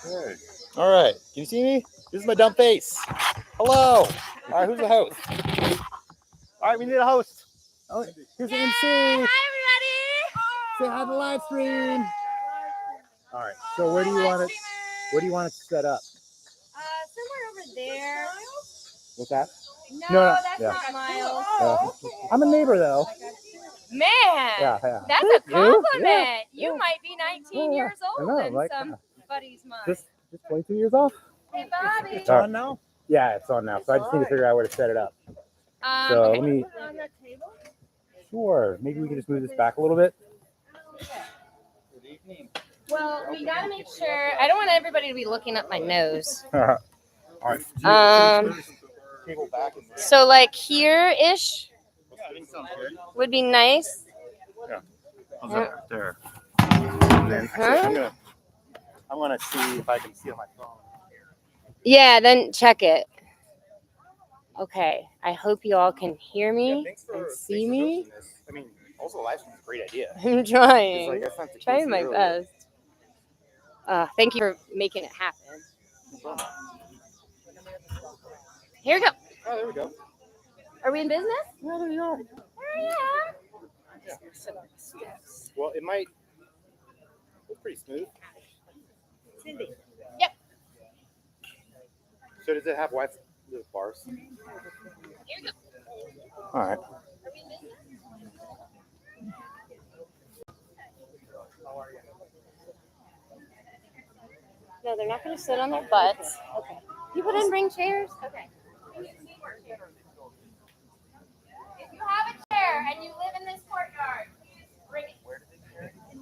Good. All right. Can you see me? This is my dumb face. Hello. All right. Who's the host? All right. We need a host. Oh, here's the MC. Hi, everybody. Say hi to the live stream. All right. So where do you want it? Where do you want it set up? Somewhere over there. What's that? No, that's not Miles. I'm a neighbor though. Man, Yeah. that's a compliment. Yeah. You might be 19 years old in somebody's mind. Just 22 years old. Hey, Bobby. It's on now? Yeah, it's on now. So I just need to figure out where to set it up. So Okay. let me. Put it on that table? Sure. Maybe we can just move this back a little bit. Well, we gotta make sure. I don't want everybody to be looking up my nose. All right. So like here-ish would be nice. Yeah. How's that right there? And then I'm gonna see if I can see on my phone. Yeah, then check it. Okay. I hope you all can hear me and see me. I mean, also live stream is a great idea. I'm trying. Like, Trying my best. Thank you for making it happen. Here we go. Oh, there we go. Are we in business? Yeah, there you go. Yeah. Well, it might. It's pretty smooth. Cindy. Yep. So does it have white bars? Here we go. All right. Are we in business? No, they're not going to sit on their butts. Okay. People didn't bring chairs? Okay. If you have a chair and you live in this courtyard, please bring it. Where did they chair? In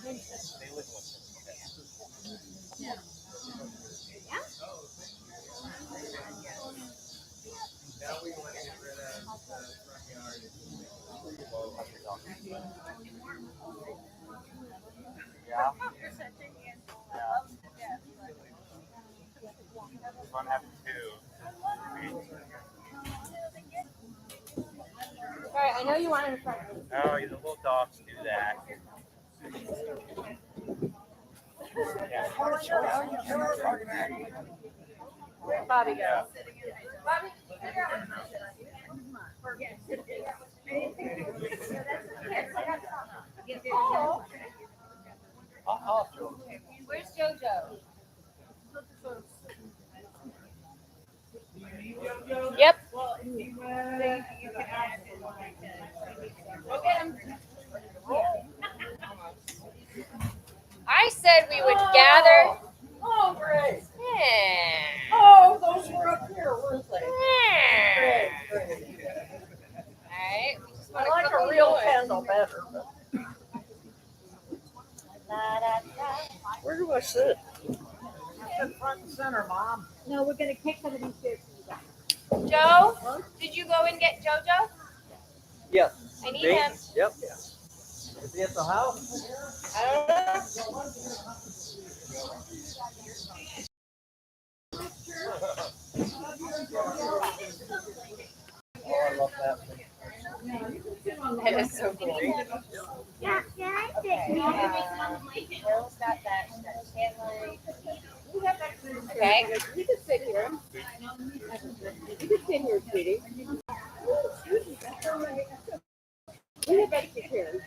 Winchester. Yeah. Fun having two. All right, I know you want in front of me. Oh, the little dogs do that. Where'd Bobby go? Bobby, where's JoJo? Yep. Go get him. I said we would gather. Oh, great. Yeah. Oh, those were up here, weren't they? Yeah. Great, great. All right. We just I want like to a real candle better. Where do I sit? I sit front and center, Mom. No, we're going to take some of these chairs. Joe, did you go and get JoJo? Yes. I need him. Yep. Is he at the house? I don't know. Oh, I love that. That is so cool. Yeah, Will's got that tan light. Okay. You can sit here. You can sit here, sweetie. We have extra chairs.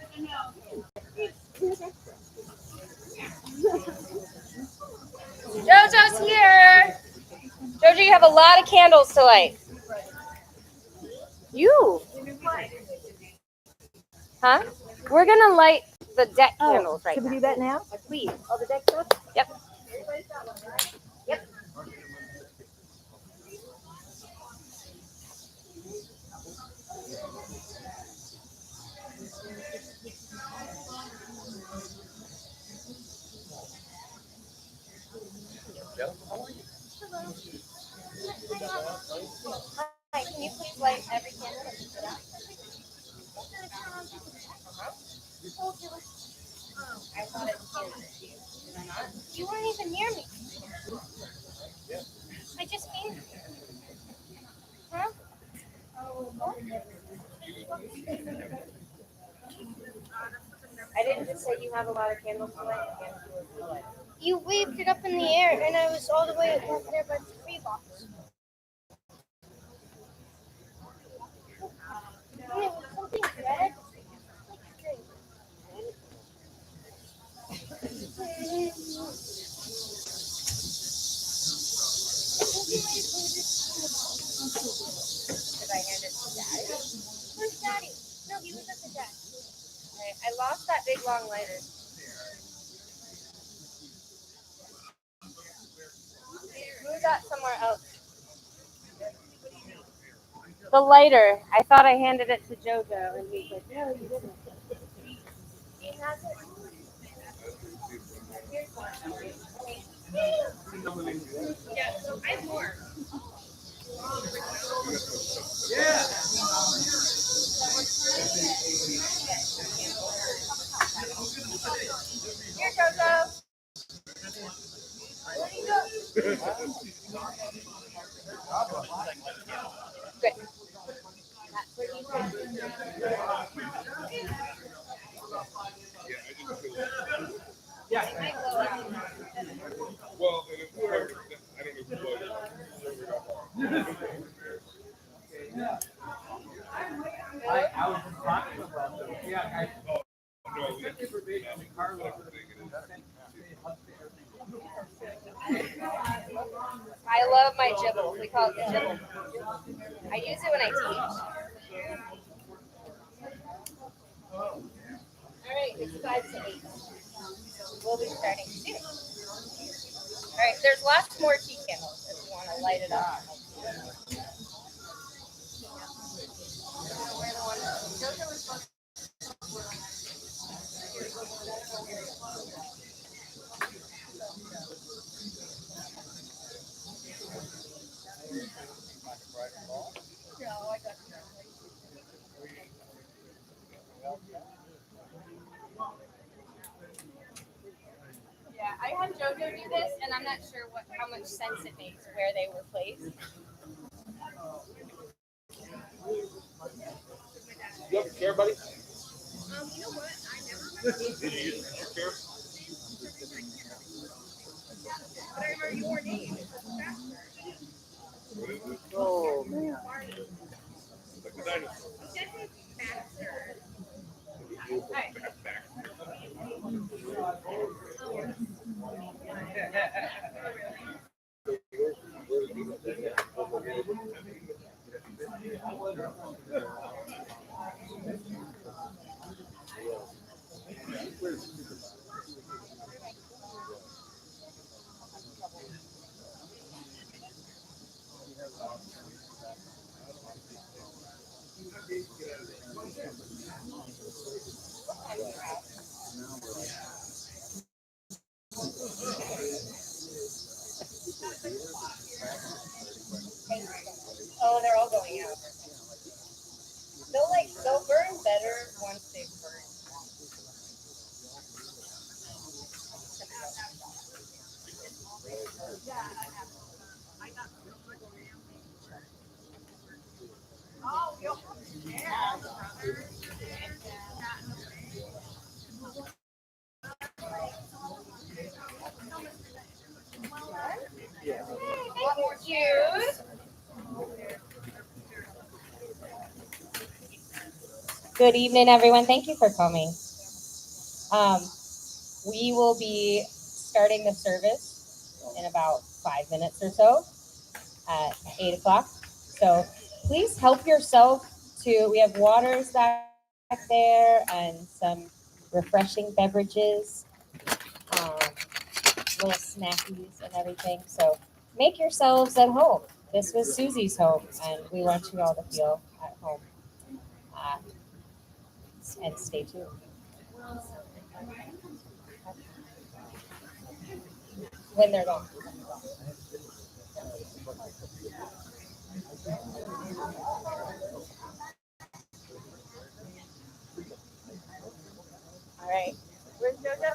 JoJo's here. JoJo, you have a lot of candles to light. You. Huh? We're going to light the deck candles right Should we now. do that now? Please. Oh, the deck stuff? Yep. Yep. Hi, can you please light every candle that you put out? I thought it was you. Did I not? You weren't even near me. I just came. Huh? I didn't just say you have a lot of candles to light. I can't do it to light. You waved it up in the air, and I was all the way up there by the tree box. And it was something red. Should I hand it to Daddy? Where's Daddy? No, he was at the desk. Okay, I lost that big long lighter. Move that somewhere else. The lighter. I thought I handed it to JoJo, and he's like, no, you didn't. He has it. Yeah, so I have more. Here, JoJo. Good. That's what you Well, I don't know who I was just talking about them. Yeah, I love my jibble. We call it the jibble. I use it when I teach. All right, it's 5 to 8. We'll be starting soon. All right, there's lots more tea candles if you want to light it up. Yeah, I had JoJo do this, and I'm not sure how much sense it makes where they were placed. You have a chair, buddy? You know what? I never remember. Did you use your chair? But I remember your name. Oh man. Like the dinosaur. Definitely Baxter. Oh, they're all going out. They'll burn better once they've burned. Thank you. Good evening, everyone. Thank you for coming. We will be starting the service in about 5 minutes or so at 8 o'clock. So please help yourself to, we have waters back there and some refreshing beverages, little snackies and everything. So make yourselves at home. This was Susie's home, and we want you all to feel at home. And stay tuned. When they're gone. All right. Where's JoJo?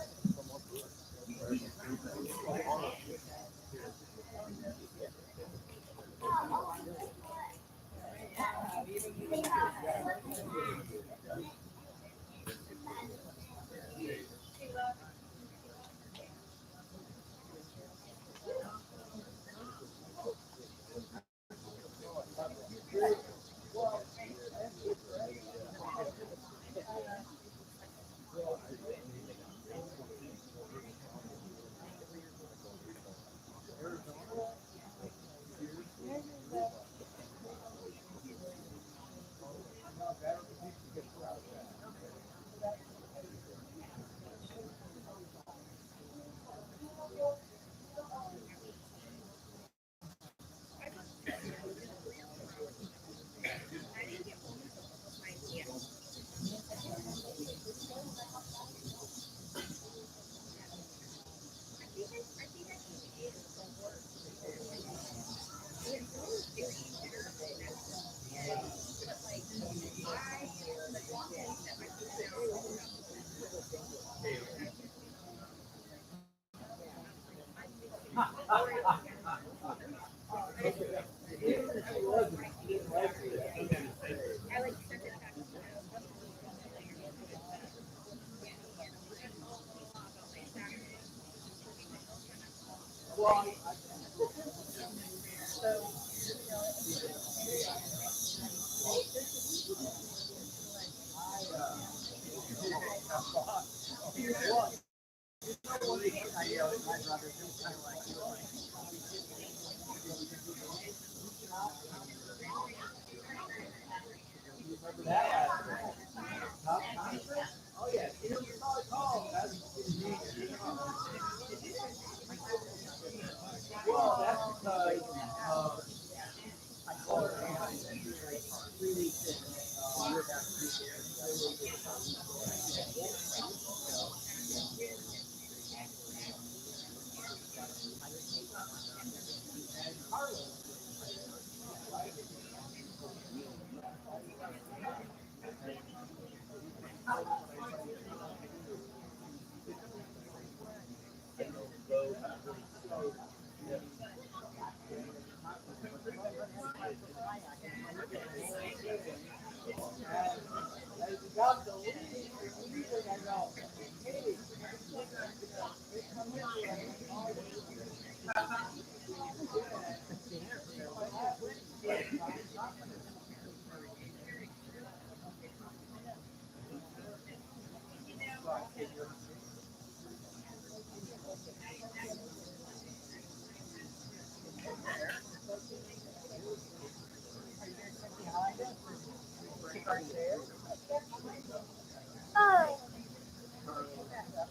Oh.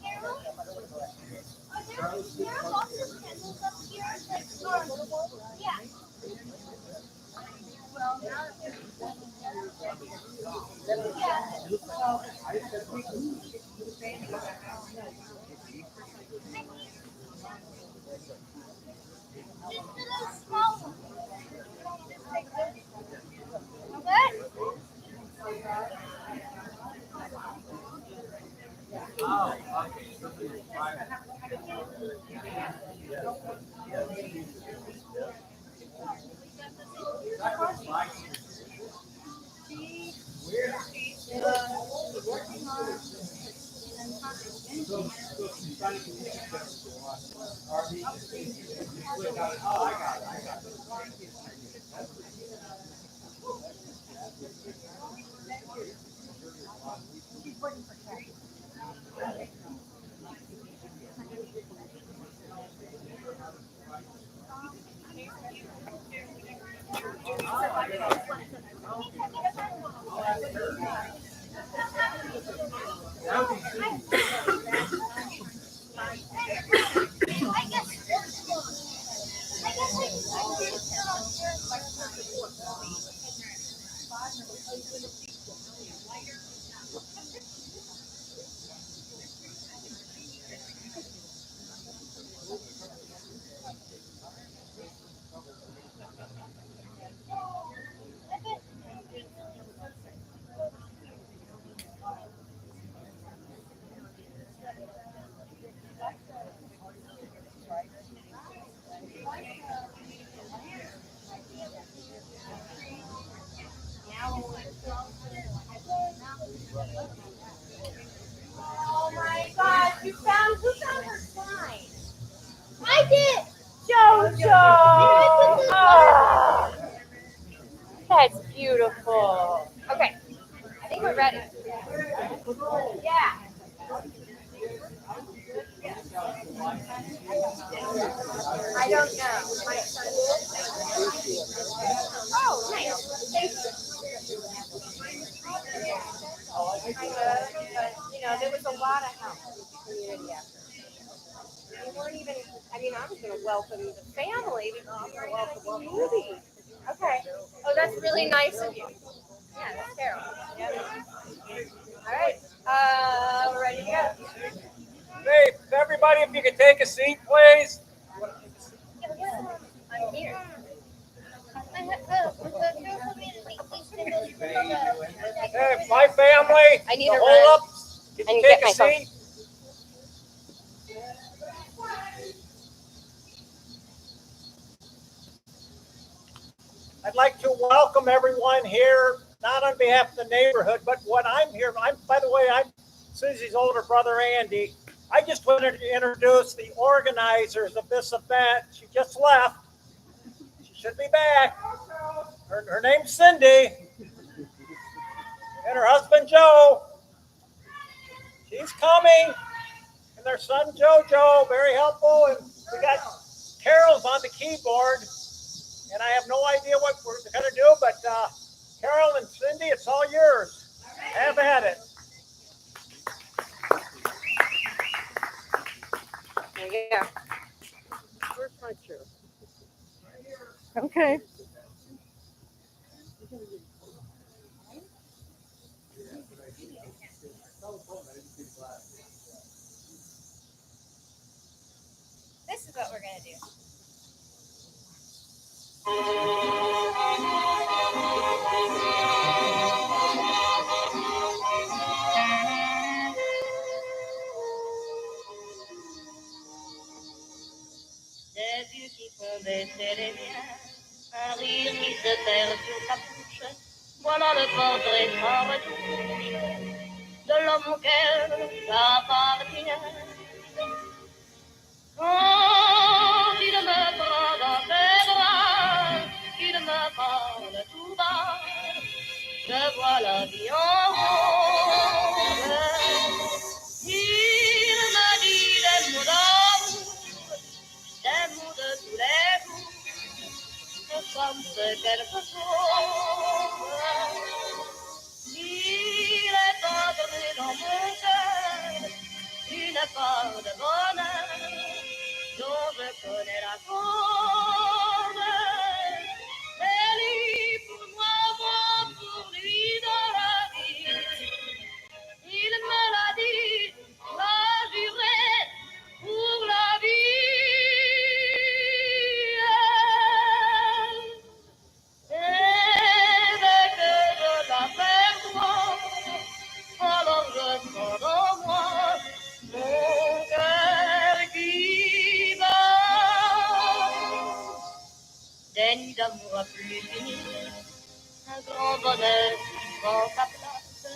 Carol? There are lots of candles up here. Yeah. Just a little small one. Oh my gosh, who found her sign? I did. Jojo! Oh. That's beautiful. Okay, I think we're ready. Yeah. I don't know. My son did. Oh, nice. Thank you. I know, but there was a lot of help from the community after. We weren't even. I mean, I was going to welcome the family, but I was going to welcome the community. Okay. Oh, that's really nice of you. Yeah, that's Carol. Yep. All right. We're ready to go. Hey, everybody, if you could take a seat, please. I'm here. Hey, my family, I need the to whole run up. Can and you get take my a phone. seat? I'd like to welcome everyone here, not on behalf of the neighborhood, but what I'm here. By the way, I'm Susie's older brother, Andy. I just wanted to introduce the organizers of this event. She just left. She should be back. Her name's Cindy. And her husband Joe. She's coming. And their son Jojo, very helpful. And we got Carol's on the keyboard. And I have no idea what we're going to do, but Carol and Cindy, it's all yours. Have at it. Yeah. Where's my chair? Okay. This is what we're gonna do. Des yeux qui font baisser les miens, un rire qui se perd sur ta bouche, voilà le portrait sans retouche de l'homme auquel j'appartiens. Quand il me prend dans ses bras, qu'il me parle tout bas, je vois la vie en rose. Il me dit des mots d'amour, des mots de tous les jours, comme c'est quelque chose. Il est entré dans mon cœur une part de bonheur dont je connais la cause. C'est lui pour moi, moi pour lui dans la vie. Il me l'a dit, l'a juré pour la vie. Et dès que je l'aperçois, alors je sens en moi mon cœur qui bat. Des nuits d'amour à plus finir, un grand bonheur qui prend sa place,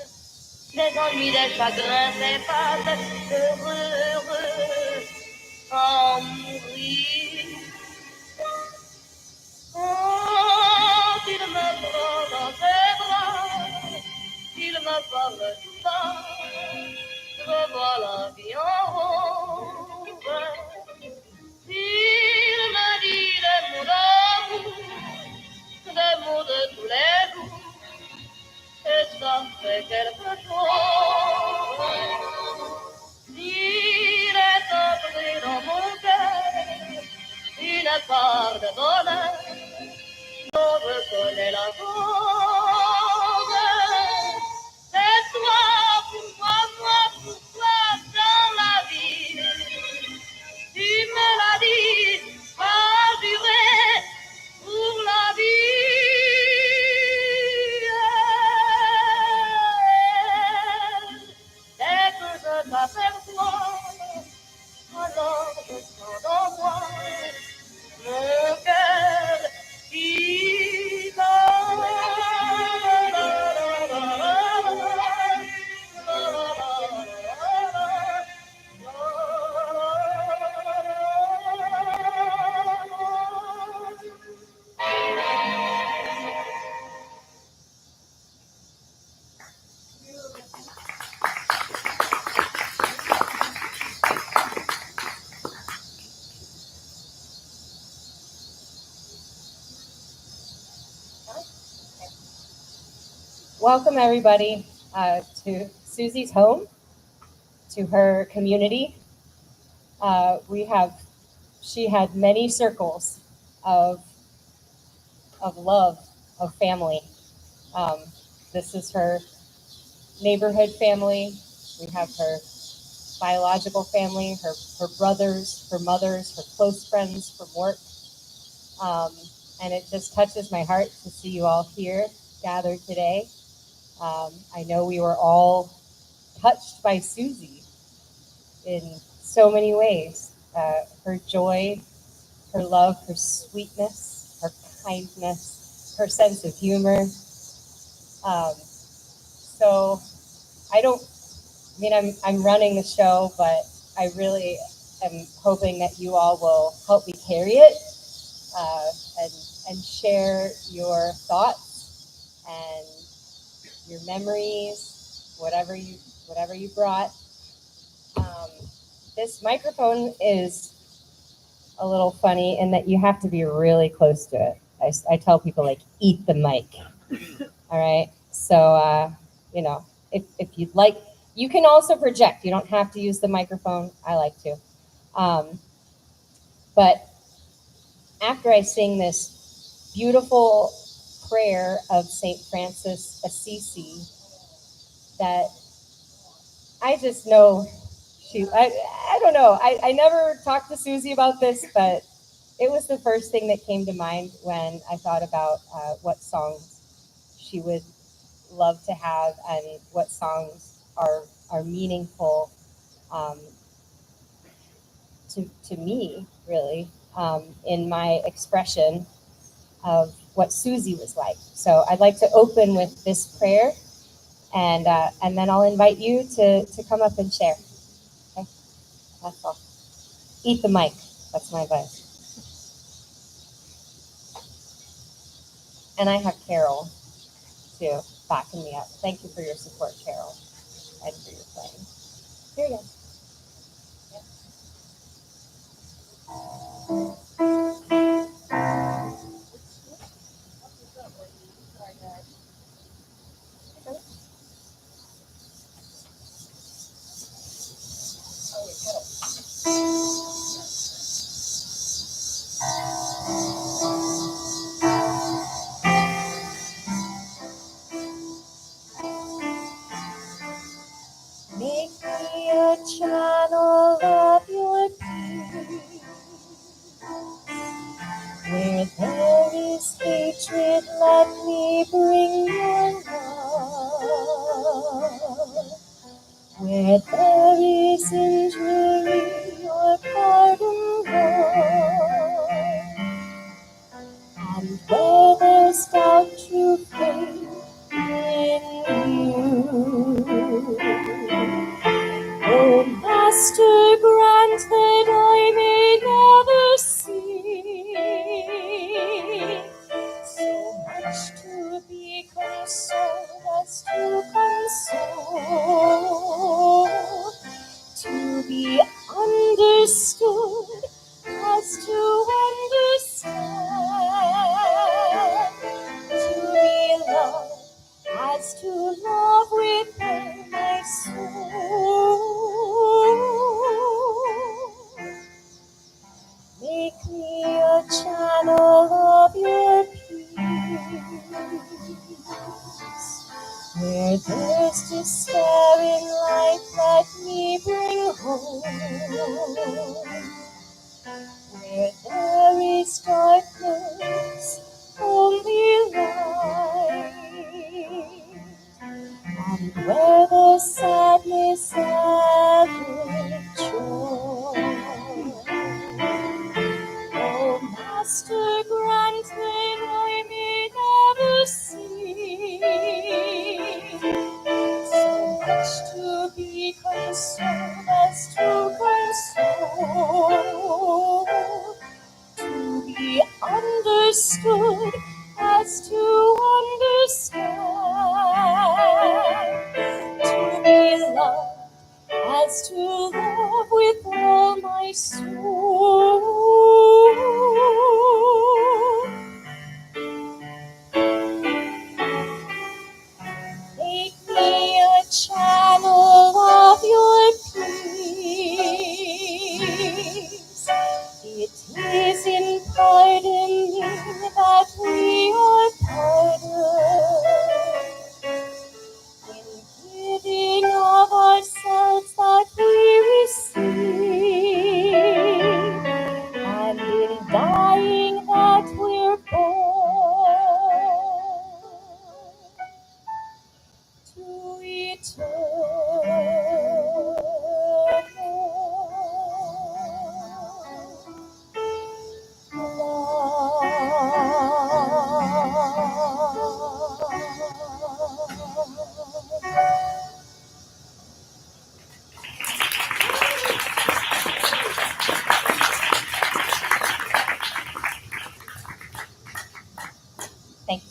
des ennuis, des chagrins s'effacent, heureux, heureux, en mourir. Quand il me prend dans ses bras, il me parle tout bas, je vois la vie en rose. Il me dit des mots d'amour, des mots de tous les jours, et ça fait quelque chose. Il est entré dans mon cœur une part de bonheur dont je connais la cause. C'est toi pour moi, moi pour toi dans la vie. Tu me l'as dit, pas juré pour la vie. Dès que je t'aperçois, alors je sens dans moi mon cœur qui bat. Welcome everybody to Susie's home, to her community. She had many circles of love, of family. This is her neighborhood family. We have her biological family, her brothers, her mothers, her close friends from work. And it just touches my heart to see you all here gathered today. I know we were all touched by Suzie in so many ways. Her joy, her love, her sweetness, her kindness, her sense of humor. I'm running the show, but I really am hoping that you all will help me carry it and share your thoughts and your memories, whatever you brought. This microphone is a little funny in that you have to be really close to it. I tell people, like, eat the mic. All right. So, if you'd like, you can also project. You don't have to use the microphone. I like to. But after I sing this beautiful prayer of St. Francis Assisi, that I just know, I don't know. I never talked to Suzie about this, but it was the first thing that came to mind when I thought about what songs she would love to have and what songs are meaningful to me, really, in my expression of what Suzie was like. So I'd like to open with this prayer, and then I'll invite you to come up and share. Okay, that's all. Eat the mic. That's my advice. And I have Carol too backing me up. Thank you for your support, Carol, and for your playing. Here you go. Make me a channel of your peace. Where there is hatred, let me bring your love. Where there is injury, your pardon, Lord. And where there's doubt, true faith in you. Oh, Master, grant that I may never see so much to be consoled as to console, to be understood as to understand, to be loved as to love with all my soul. Make me a channel of your peace. Where there's despair in life, let me bring hope. Where there is darkness, only light. And where there's sadness, ever joy. Oh, Master, grant that I may never see so much to be consoled as to console, to be understood as to understand, to be loved as to love with all my soul. Make me a channel of your peace. It is in pardoning that we are pardoned, in giving of ourselves that we receive.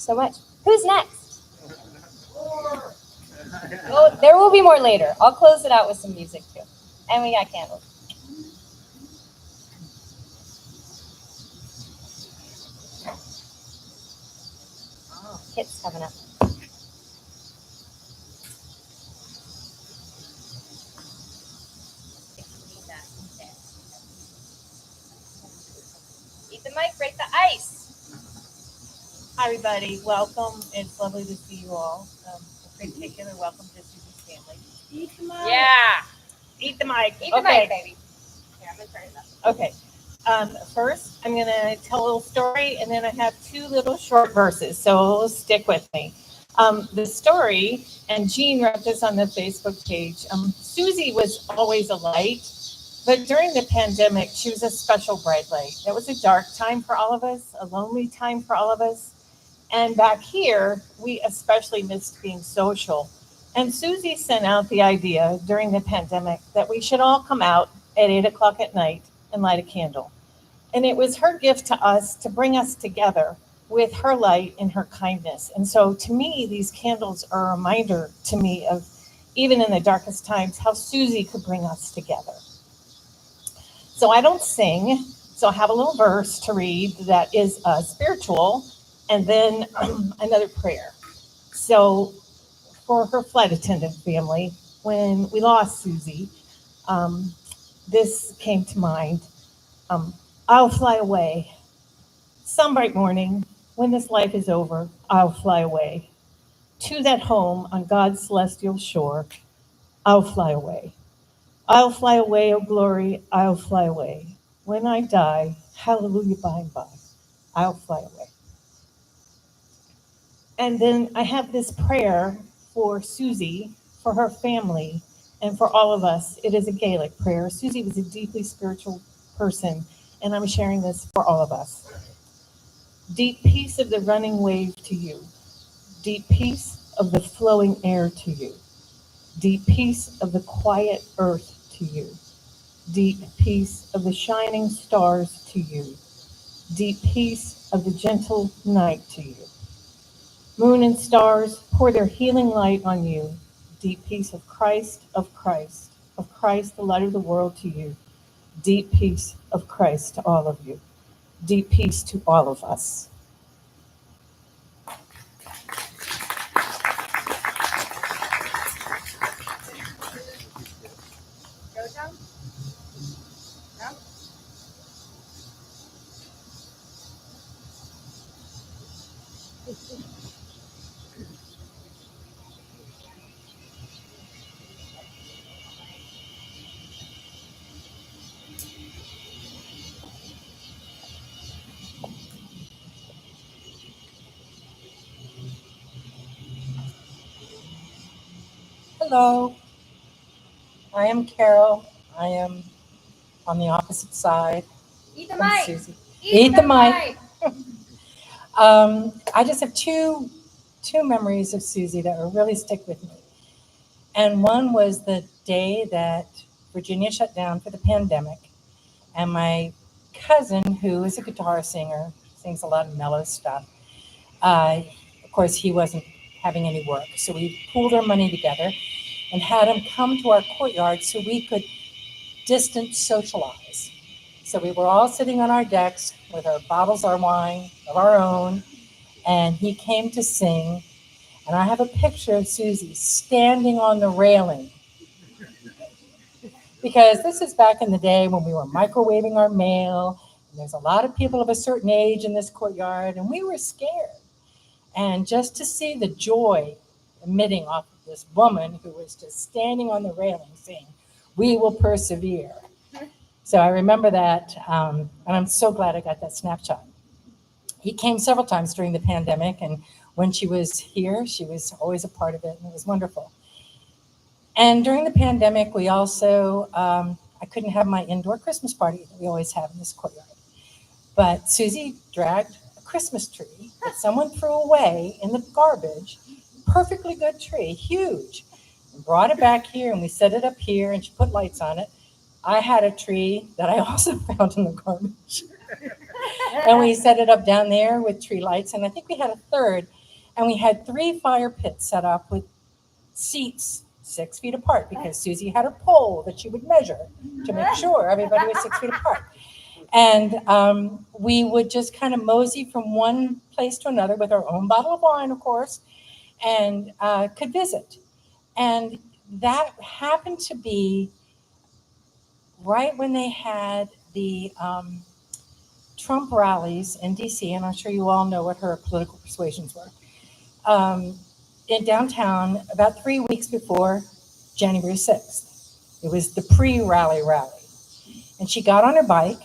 so much. Who's next? Oh, there will be more later. I'll close it out with some music too. And we got candles. Oh, Kit's coming up. Eat the mic, break the ice. Hi, everybody. Welcome. It's lovely to see you all. A particular welcome to Susie's family. Eat the mic. Yeah. Eat the mic. Eat the Okay. mic, baby. Yeah, I'm gonna turn it up. Okay. First, I'm going to tell a little story, and then I have two little short verses, so stick with me. The story, and Jean wrote this on the Facebook page, Suzie was always a light, but during the pandemic, she was a special bright light. It was a dark time for all of us, a lonely time for all of us. And back here, we especially missed being social. And Suzie sent out the idea during the pandemic that we should all come out at 8 o'clock at night and light a candle. And it was her gift to us to bring us together with her light and her kindness. And so to me, these candles are a reminder to me of, even in the darkest times, how Suzie could bring us together. So I don't sing, so I have a little verse to read that is spiritual, and then another prayer. So for her flight attendant family, when we lost Suzie, this came to mind. I'll fly away. Some bright morning, when this life is over, I'll fly away. To that home on God's celestial shore, I'll fly away. I'll fly away, oh glory, I'll fly away. When I die, hallelujah, by and by, I'll fly away. And then I have this prayer for Suzie, for her family, and for all of us. It is a Gaelic prayer. Suzie was a deeply spiritual person, and I'm sharing this for all of us. Deep peace of the running wave to you. Deep peace of the flowing air to you. Deep peace of the quiet earth to you. Deep peace of the shining stars to you. Deep peace of the gentle night to you. Moon and stars pour their healing light on you. Deep peace of Christ, of Christ, of Christ, the light of the world to you. Deep peace of Christ to all of you. Deep peace to all of us. Jojo? No? Hello, I am Carol. I am on the opposite side Eat the from mic. Suzie. Eat the mic. I just have two memories of Suzie that will really stick with me. And one was the day that Virginia shut down for the pandemic. And my cousin, who is a guitar singer, sings a lot of mellow stuff. Of course, he wasn't having any work. So we pooled our money together and had him come to our courtyard so we could distance socialize. So we were all sitting on our decks with our bottles of wine of our own, and he came to sing. And I have a picture of Suzie standing on the railing, because this is back in the day when we were microwaving our mail, and there's a lot of people of a certain age in this courtyard, and we were scared. And just to see the joy emitting off of this woman who was just standing on the railing saying, "We will persevere." So I remember that, and I'm so glad I got that snapshot. He came several times during the pandemic, and when she was here, she was always a part of it, and it was wonderful. And during the pandemic, we also, I couldn't have my indoor Christmas party that we always have in this courtyard. But Suzie dragged a Christmas tree that someone threw away in the garbage, perfectly good tree, huge, and brought it back here, and we set it up here, and she put lights on it. I had a tree that I also found in the garbage. And we set it up down there with tree lights, and I think we had a third And we had 3 fire pits set up with seats 6 feet apart because Suzie had a pole that she would measure to make sure everybody was 6 feet apart. And we would just kind of mosey from one place to another with our own bottle of wine, of course, and could visit. And that happened to be right when they had the Trump rallies in DC, and I'm sure you all know what her political persuasions were, in downtown about 3 weeks before January 6th. It was the pre-rally rally. And she got on her bike,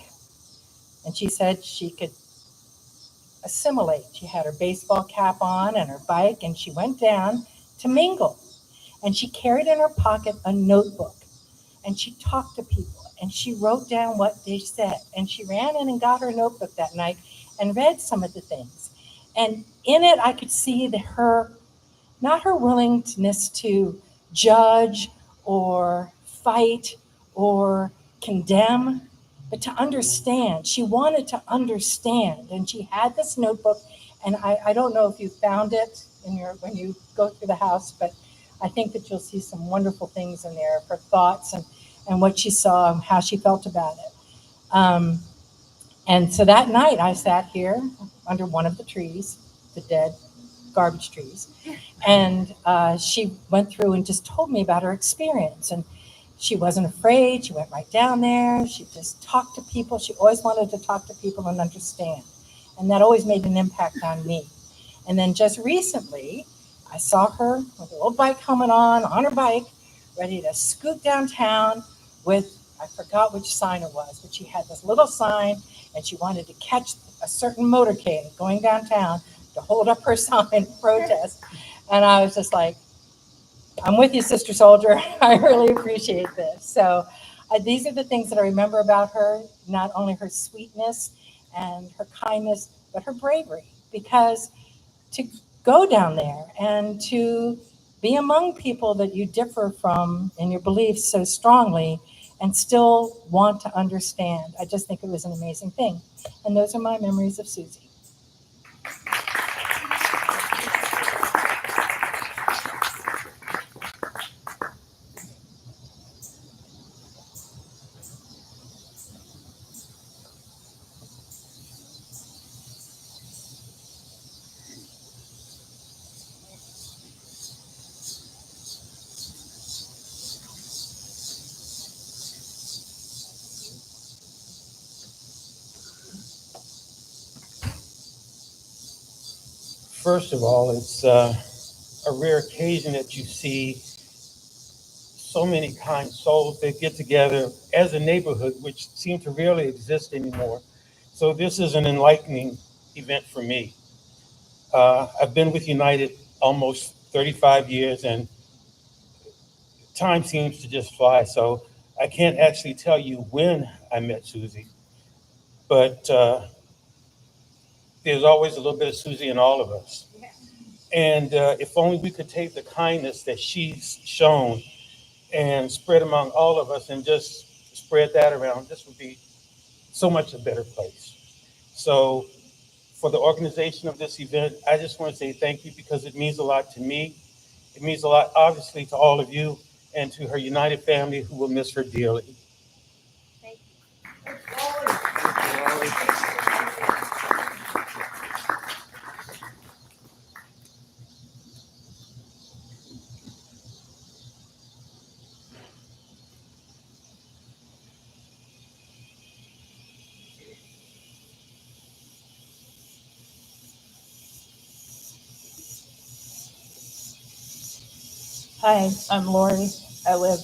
and she said she could assimilate. She had her baseball cap on and her bike, and she went down to mingle. And she carried in her pocket a notebook, and she talked to people, and she wrote down what they said. And she ran in and got her notebook that night and read some of the things. And in it, I could see that not her willingness to judge or fight or condemn, but to understand. She wanted to understand, and she had this notebook, and I don't know if you found it when you go through the house, but I think that you'll see some wonderful things in there, her thoughts and what she saw and how she felt about it. And so that night I sat here under one of the trees, the dead garbage trees, and she went through and just told me about her experience. And she wasn't afraid. She went right down there. She just talked to people. She always wanted to talk to people and understand. And that always made an impact on me. And then just recently, I saw her with a little bike helmet on her bike, ready to scoot downtown with, I forgot which sign it was, but she had this little sign, and she wanted to catch a certain motorcade going downtown to hold up her sign, protest. And I was just like, I'm with you, Sister Soldier. I really appreciate this. So these are the things that I remember about her, not only her sweetness and her kindness, but her bravery. Because to go down there and to be among people that you differ from in your beliefs so strongly and still want to understand, I just think it was an amazing thing. And those are my memories of Suzie. First of all, it's a rare occasion that you see so many kind souls that get together as a neighborhood, which seem to rarely exist anymore. So this is an enlightening event for me. I've been with United almost 35 years, and time seems to just fly. So I can't actually tell you when I met Suzie, but there's always a little bit of Suzie in all of us. And if only we could take the kindness that she's shown and spread among all of us and just spread that around, this would be so much a better place. So for the organization of this event, I just want to say thank you, because it means a lot to me. It means a lot, obviously, to all of you and to her United family, who will miss her dearly. Thank you. Hi, I'm Lori. I live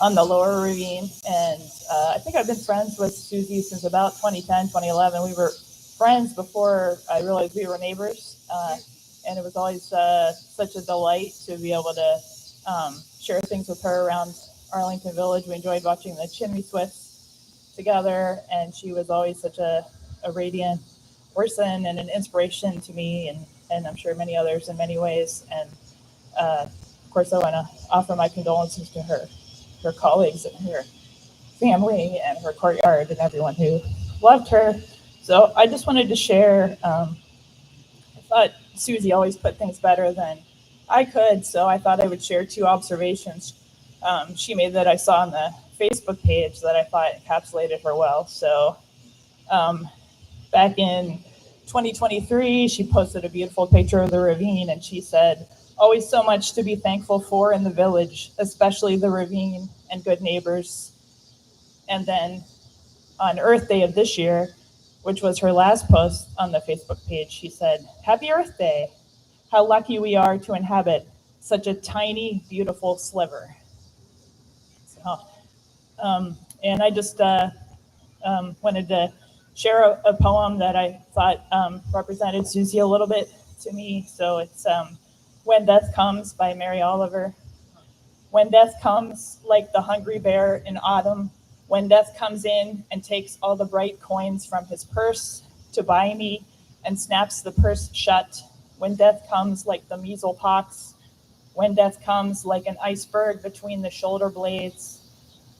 on the Lower Ravine, and I think I've been friends with Suzie since about 2010, 2011. We were friends before I realized we were neighbors, and it was always such a delight to be able to share things with her around Arlington Village. We enjoyed watching the chimney swifts together, and she was always such a radiant person and an inspiration to me, and I'm sure many others in many ways. And of course, I want to offer my condolences to her colleagues and her family and her courtyard and everyone who loved her. So I just wanted to share, I thought Suzie always put things better than I could, so I thought I would share two observations she made that I saw on the Facebook page that I thought encapsulated her well. So back in 2023, she posted a beautiful picture of the ravine, and she said, "Always so much to be thankful for in the village, especially the ravine and good neighbors." And then on Earth Day of this year, which was her last post on the Facebook page, she said, "Happy Earth Day. How lucky we are to inhabit such a tiny, beautiful sliver." So, and I just wanted to share a poem that I thought represented Suzie a little bit to me. So it's When Death Comes by Mary Oliver. When death comes like the hungry bear in autumn, when death comes in and takes all the bright coins from his purse to buy me and snaps the purse shut, when death comes like the measles pox, when death comes like an iceberg between the shoulder blades,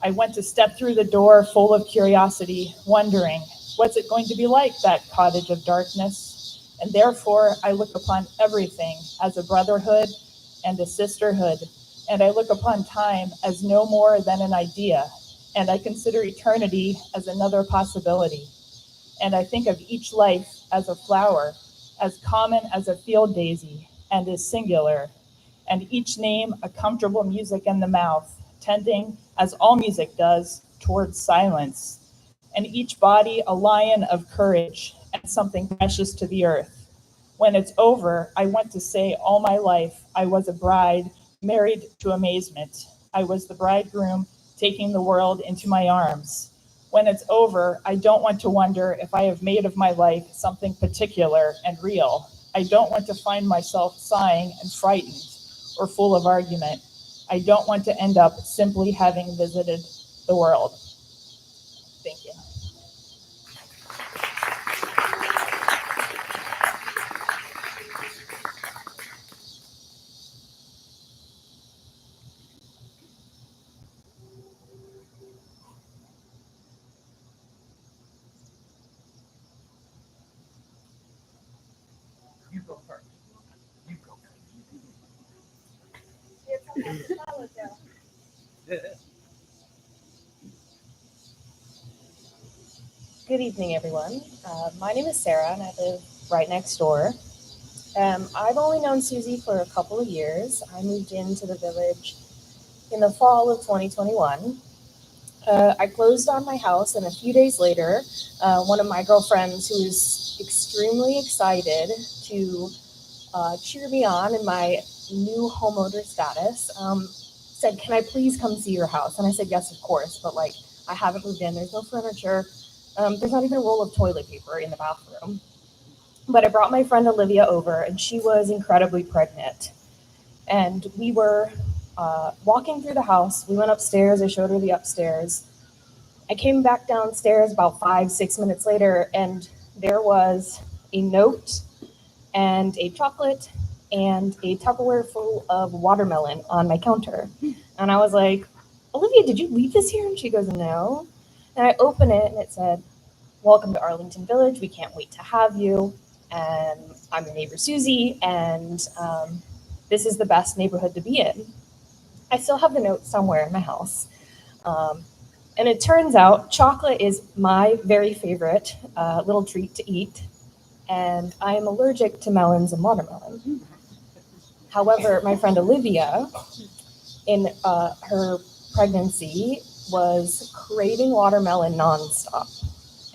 I went to step through the door full of curiosity, wondering, what's it going to be like, that cottage of darkness? And therefore, I look upon everything as a brotherhood and a sisterhood, and I look upon time as no more than an idea, and I consider eternity as another possibility. And I think of each life as a flower, as common as a field daisy, and is singular, and each name a comfortable music in the mouth, tending, as all music does, towards silence, and each body a lion of courage and something precious to the earth. When it's over, I want to say all my life I was a bride married to amazement. I was the bridegroom taking the world into my arms. When it's over, I don't want to wonder if I have made of my life something particular and real. I don't want to find myself sighing and frightened or full of argument. I don't want to end up simply having visited the world. Thank you. You go first. You go first. Good evening, everyone. My name is Sarah, and I live right next door. I've only known Suzie for a couple of years. I moved into the village in the fall of 2021. I closed on my house, and a few days later, one of my girlfriends, who is extremely excited to cheer me on in my new homeowner status, said, "Can I please come see your house?" And I said, "Yes, of course, but like, I haven't moved in. There's no furniture. There's not even a roll of toilet paper in the bathroom." But I brought my friend Olivia over, and she was incredibly pregnant. And we were walking through the house. We went upstairs. I showed her the upstairs. I came back downstairs about 5-6 minutes later, and there was a note and a chocolate and a Tupperware full of watermelon on my counter. And I was like, "Olivia, did you leave this here?" And she goes, "No." And I open it, and it said, "Welcome to Arlington Village. We can't wait to have you. And I'm your neighbor, Suzie, and this is the best neighborhood to be in." I still have the note somewhere in my house. And it turns out chocolate is my very favorite little treat to eat, and I am allergic to melons and watermelon. However, my friend Olivia, in her pregnancy, was craving watermelon nonstop.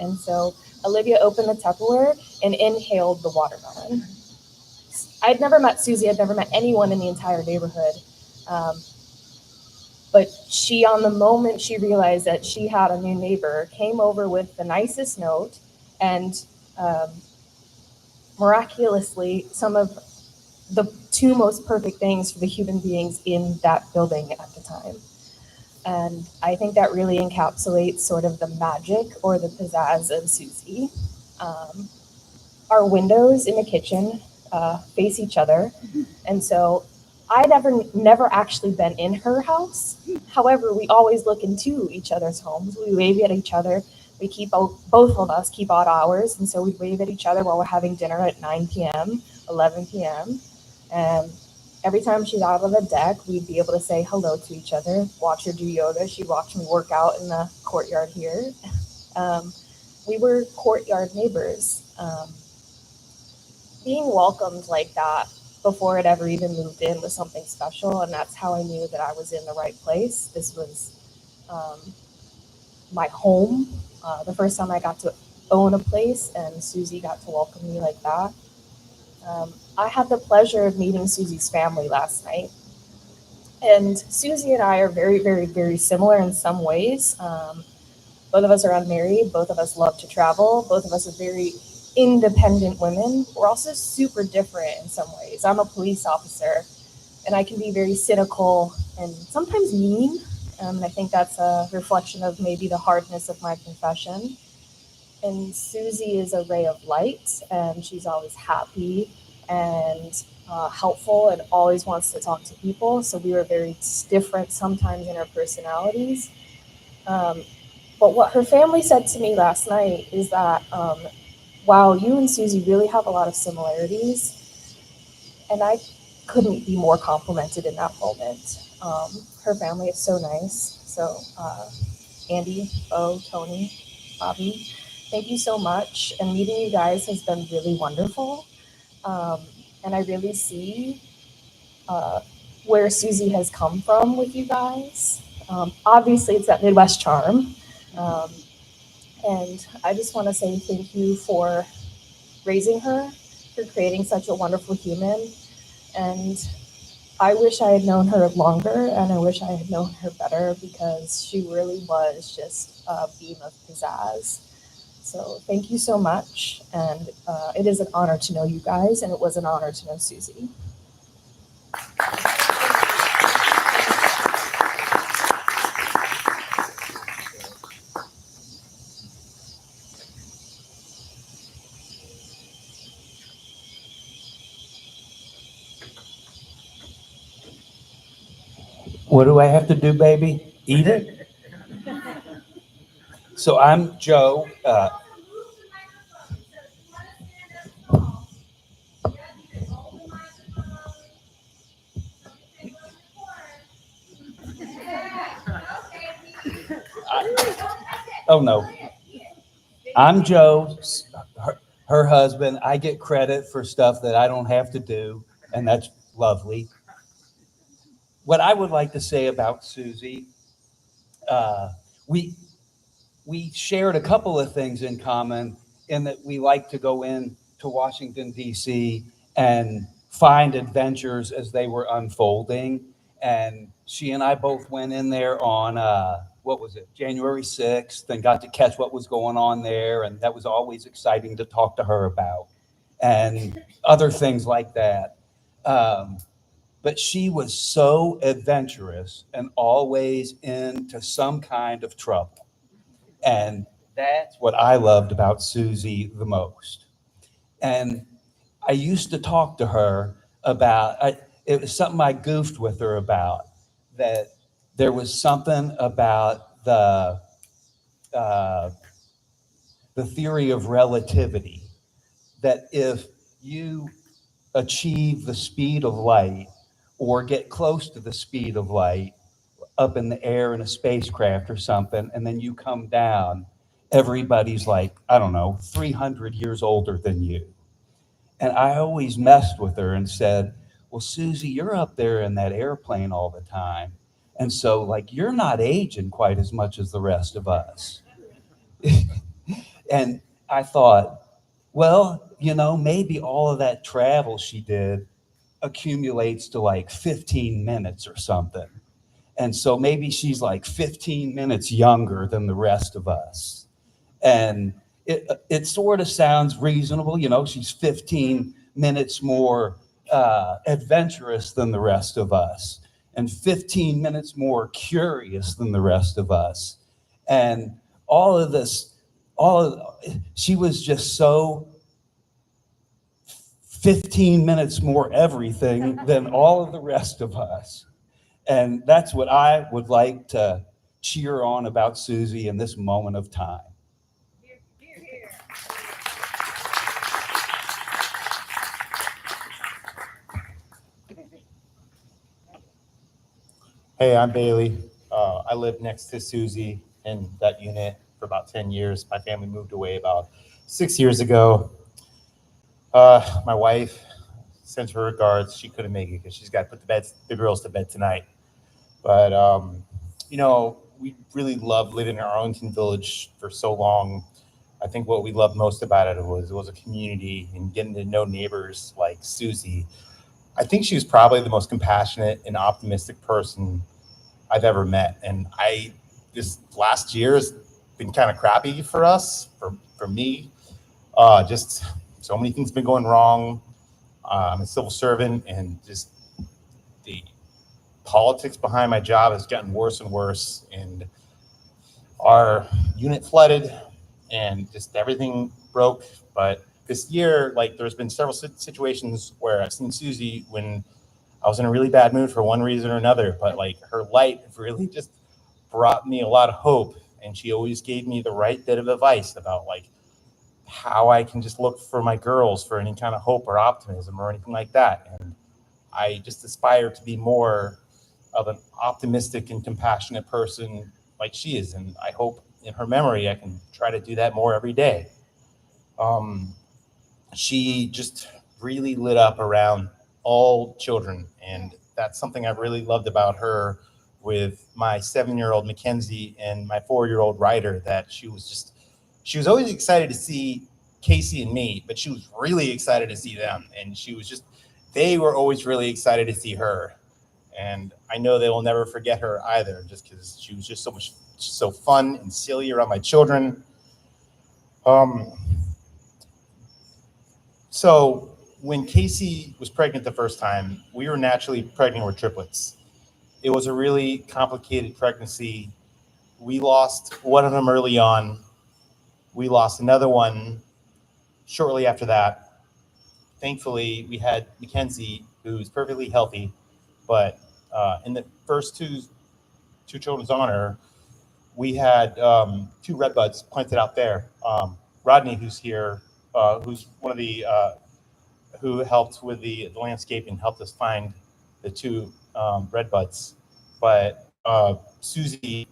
And so Olivia opened the Tupperware and inhaled the watermelon. I'd never met Suzie. I'd never met anyone in the entire neighborhood. But she, on the moment she realized that she had a new neighbor, came over with the nicest note and miraculously some of the two most perfect things for the human beings in that building at the time. And I think that really encapsulates sort of the magic or the pizzazz of Suzie. Our windows in the kitchen face each other. And so I never actually been in her house. However, we always look into each other's homes. We wave at each other. Both of us keep odd hours. And so we wave at each other while we're having dinner at 9 p.m. 11 p.m. And every time she's out on the deck, we'd be able to say hello to each other, watch her do yoga. She'd watch me work out in the courtyard here. We were courtyard neighbors. Being welcomed like that before it ever even moved in was something special, and that's how I knew that I was in the right place. This was my home, the first time I got to own a place, and Suzie got to welcome me like that. I had the pleasure of meeting Suzie's family last night, and Suzie and I are very, very, very similar in some ways. Both of us are unmarried, both of us love to travel, both of us are very independent women. We're also super different in some ways. I'm a police officer, and I can be very cynical and sometimes mean. And I think that's a reflection of maybe the hardness of my profession. And Suzie is a ray of light, and she's always happy and helpful and always wants to talk to people. So we were very different sometimes in our personalities. But what her family said to me last night is that, wow, you and Suzie really have a lot of similarities. And I couldn't be more complimented in that moment. Her family is so nice. So Andy, Bo, Tony, Bobby, thank you so much. And meeting you guys has been really wonderful. And I really see where Suzie has come from with you guys. Obviously, it's that Midwest charm. And I just want to say thank you for raising her, for creating such a wonderful human. And I wish I had known her longer, and I wish I had known her better, because she really was just a beam of pizzazz. So thank you so much. And it is an honor to know you guys, and it was an honor to know Suzie. What do I have to do, baby? Eat it? So I'm Joe. Oh, no. I'm Joe, her husband. I get credit for stuff that I don't have to do, and that's lovely. What I would like to say about Suzie, we shared a couple of things in common, in that we like to go in to Washington, D.C. and find adventures as they were unfolding. And she and I both went in there on, what was it, January 6th, and got to catch what was going on there. And that was always exciting to talk to her about, and other things like that. But she was so adventurous and always into some kind of trouble. And that's what I loved about Suzie the most. And I used to talk to her about, it was something I goofed with her about, that there was something about the theory of relativity, that if you achieve the speed of light or get close to the speed of light up in the air in a spacecraft or something, and then you come down, everybody's like, I don't know, 300 years older than you. And I always messed with her and said, well, Suzie, you're up there in that airplane all the time. And so, like, you're not aging quite as much as the rest of us. And I thought, well, you know, maybe all of that travel she did accumulates to like 15 minutes or something. And so maybe she's like 15 minutes younger than the rest of us. And it sort of sounds reasonable. You know, she's 15 minutes more adventurous than the rest of us, and 15 minutes more curious than the rest of us. And all of this, she was just so 15 minutes more everything than all of the rest of us. And that's what I would like to cheer on about Suzie in this moment of time. 'Cause Hey, I'm Bailey. I lived next to Suzie in that unit for about 10 years. My family moved away about 6 years ago. My wife sends her regards. She couldn't make it because she's got to put the girls to bed tonight. But, we really loved living in Arlington Village for so long. I think what we loved most about it was a community and getting to know neighbors like Suzie. I think she was probably the most compassionate and optimistic person I've ever met. And this last year has been kind of crappy for us, for me. Just so many things been going wrong. I'm a civil servant, and just the politics behind my job has gotten worse and worse. And our unit flooded, and just everything broke. But this year, like, there's been several situations where I've seen Suzie when I was in a really bad mood for one reason or another, but like her light really just brought me a lot of hope. And she always gave me the right bit of advice about like how I can just look for my girls for any kind of hope or optimism or anything like that. And I just aspire to be more of an optimistic and compassionate person like she is. And I hope in her memory, I can try to do that more every day. She just really lit up around all children. And that's something I've really loved about her with my 7-year-old Mackenzie and my 4-year-old Ryder, that she was always excited to see Casey and me, but she was really excited to see them. And they were always really excited to see her. And I know they will never forget her either, just because she was just so fun and silly around my children. So when Casey was pregnant the first time, we were naturally pregnant with triplets. It was a really complicated pregnancy. We lost one of them early on. We lost another one shortly after that. Thankfully, we had Mackenzie, who's perfectly healthy. But in the first two children's honor, we had 2 redbuds planted out there. Rodney, who's here, who's one of the who helped with the landscaping, helped us find the 2 redbuds. But Suzie,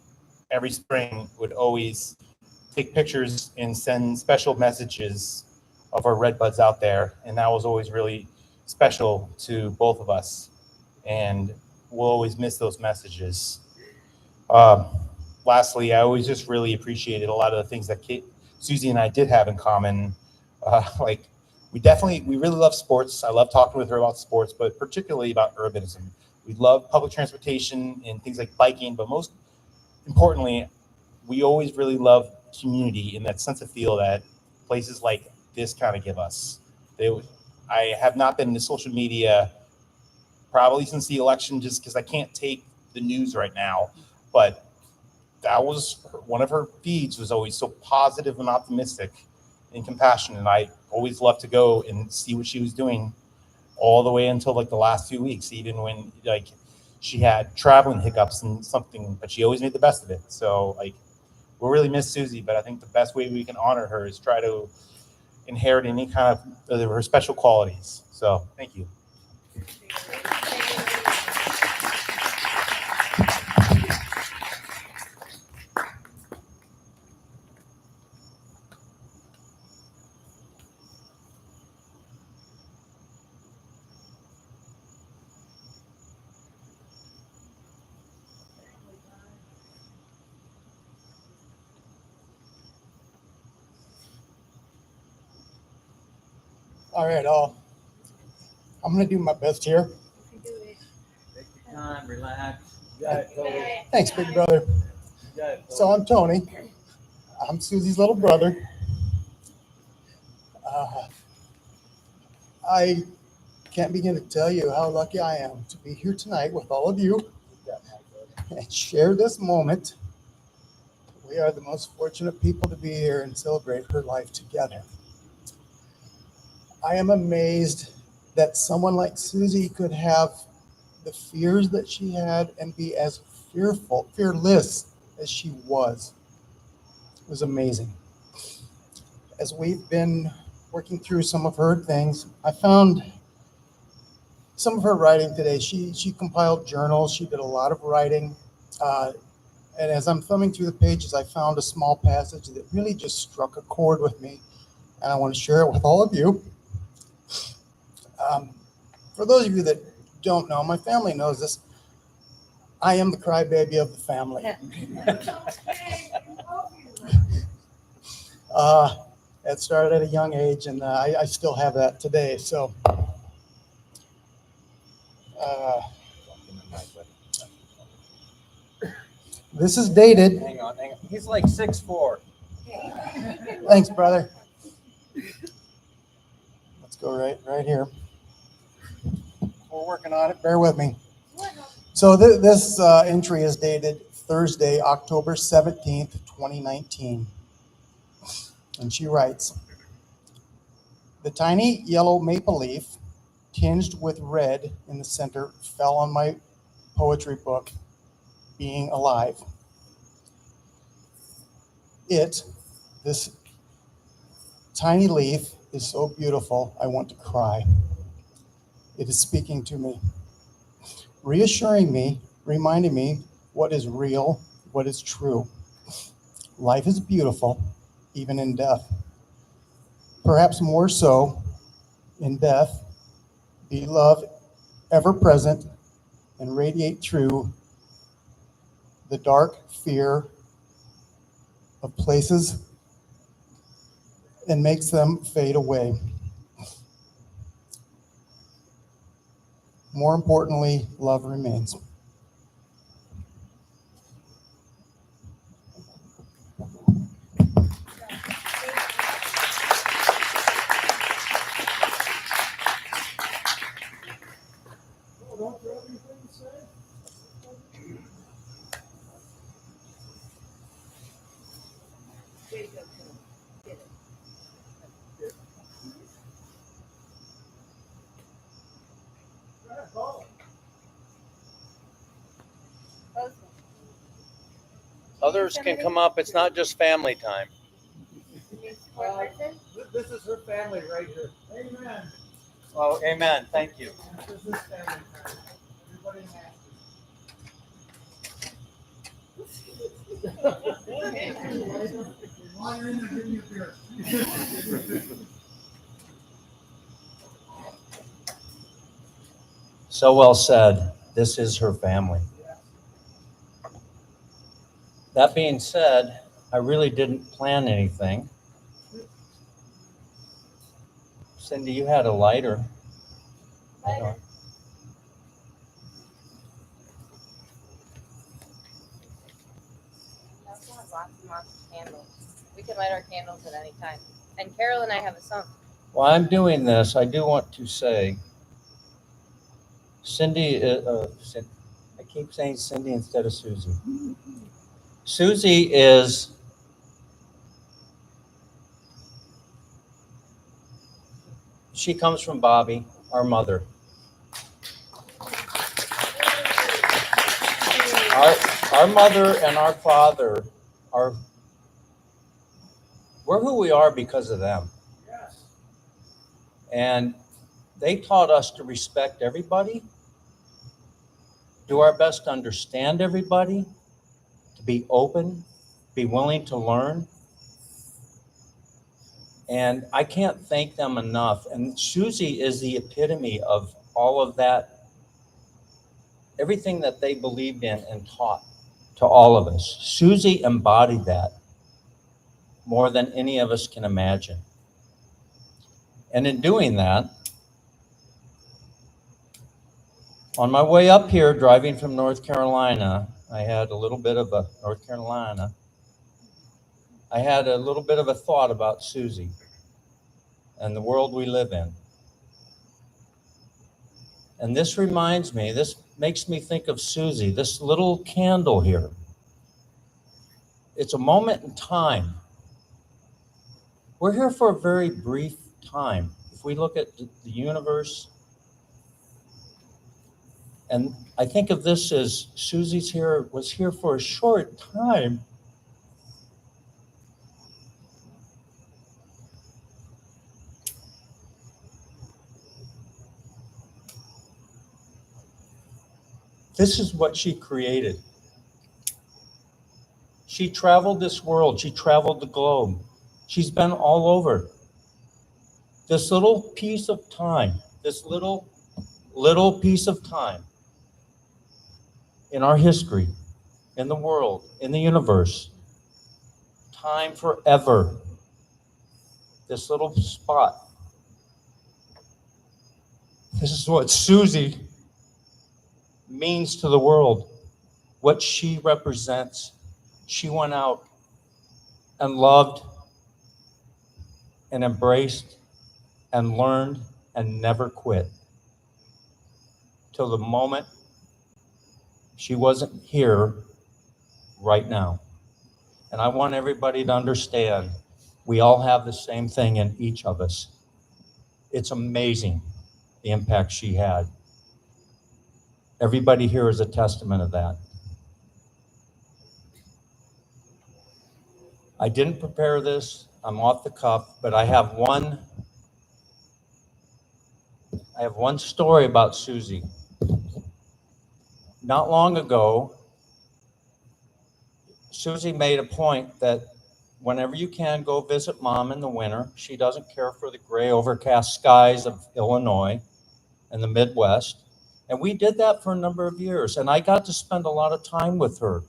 every spring, would always take pictures and send special messages of our redbuds out there, and that was always really special to both of us. And we'll always miss those messages. Lastly, I always just really appreciated a lot of the things that Suzie and I did have in common. Like, we really love sports. I love talking with her about sports, but particularly about urbanism. We love public transportation and things like biking, but most importantly, we always really love community and that sense of feel that places like this kind of give us. I have not been into social media probably since the election, just because I can't take the news right now. But that was one of her feeds, was always so positive and optimistic and compassionate. And I always loved to go and see what she was doing all the way until like the last 2 weeks, even when like she had traveling hiccups and something, but she always made the best of it. So like, we'll really miss Suzie, but I think the best way we can honor her is try to inherit any kind of her special qualities. So thank you. All right, I'm going to do my best here. Take your time, relax. Thanks, big brother. So I'm Tony. I'm Suzie's little brother. I can't begin to tell you how lucky I am to be here tonight with all of you and share this moment. We are the most fortunate people to be here and celebrate her life together. I am amazed that someone like Suzie could have the fears that she had and be as fearless as she was. It was amazing. As we've been working through some of her things, I found some of her writing today. She compiled journals. She did a lot of writing. And as I'm thumbing through the pages, I found a small passage that really just struck a chord with me. And I want to share it with all of you. For those of you that don't know, my family knows this. I am the crybaby of the family. It started at a young age, and I still have that today. So, this is dated. Hang on. He's like 6'4". Thanks, brother. Let's go right here. We're working on it. Bear with me. So this entry is dated Thursday, October 17th, 2019. And she writes, "The tiny yellow maple leaf, tinged with red in the center, fell on my poetry book, Being Alive. This tiny leaf, is so beautiful, I want to cry. It is speaking to me, reassuring me, reminding me what is real, what is true. Life is beautiful, even in death. Perhaps more so in death. Be love ever present and radiate through the dark fear of places and makes them fade away. More importantly, love remains." Others can come up. It's not just family time. This is her family right here. Amen. Oh, amen. Thank you. This is family time. Everybody So well said. This is her family. That being said, I really didn't plan anything. Cindy, you had a lighter. Hang on. We also have lots and lots of candles. We can light our candles at any time. And Carol and I have a song. While I'm doing this, I do want to say, Cindy, I keep saying Cindy instead of Suzie. Suzie is she comes from Bobby, our mother. Our mother and our father we're who we are because of them. Yes. And they taught us to respect everybody, do our best to understand everybody, to be open, be willing to learn. And I can't thank them enough. And Suzie is the epitome of all of that, everything that they believed in and taught to all of us. Suzie embodied that more than any of us can imagine. And in doing that, on my way up here, driving from North Carolina, I had a little bit of a thought about Suzie and the world we live in. And this makes me think of Suzie, this little candle here. It's a moment in time. We're here for a very brief time. If we look at the universe, and I think of this as Suzie's was here for a short time. This is what she created. She traveled this world. She traveled the globe. She's been all over. This little piece of time, this little piece of time in our history, in the world, in the universe, time forever, this little spot. This is what Suzie means to the world, what she represents. She went out and loved and embraced and learned and never quit till the moment she wasn't here right now. And I want everybody to understand we all have the same thing in each of us. It's amazing the impact she had. Everybody here is a testament of that. I didn't prepare this. I'm off the cuff, but I have one story about Suzie. Not long ago, Suzie made a point that whenever you can, go visit Mom in the winter. She doesn't care for the gray, overcast skies of Illinois and the Midwest. And we did that for a number of years, and I got to spend a lot of time with her.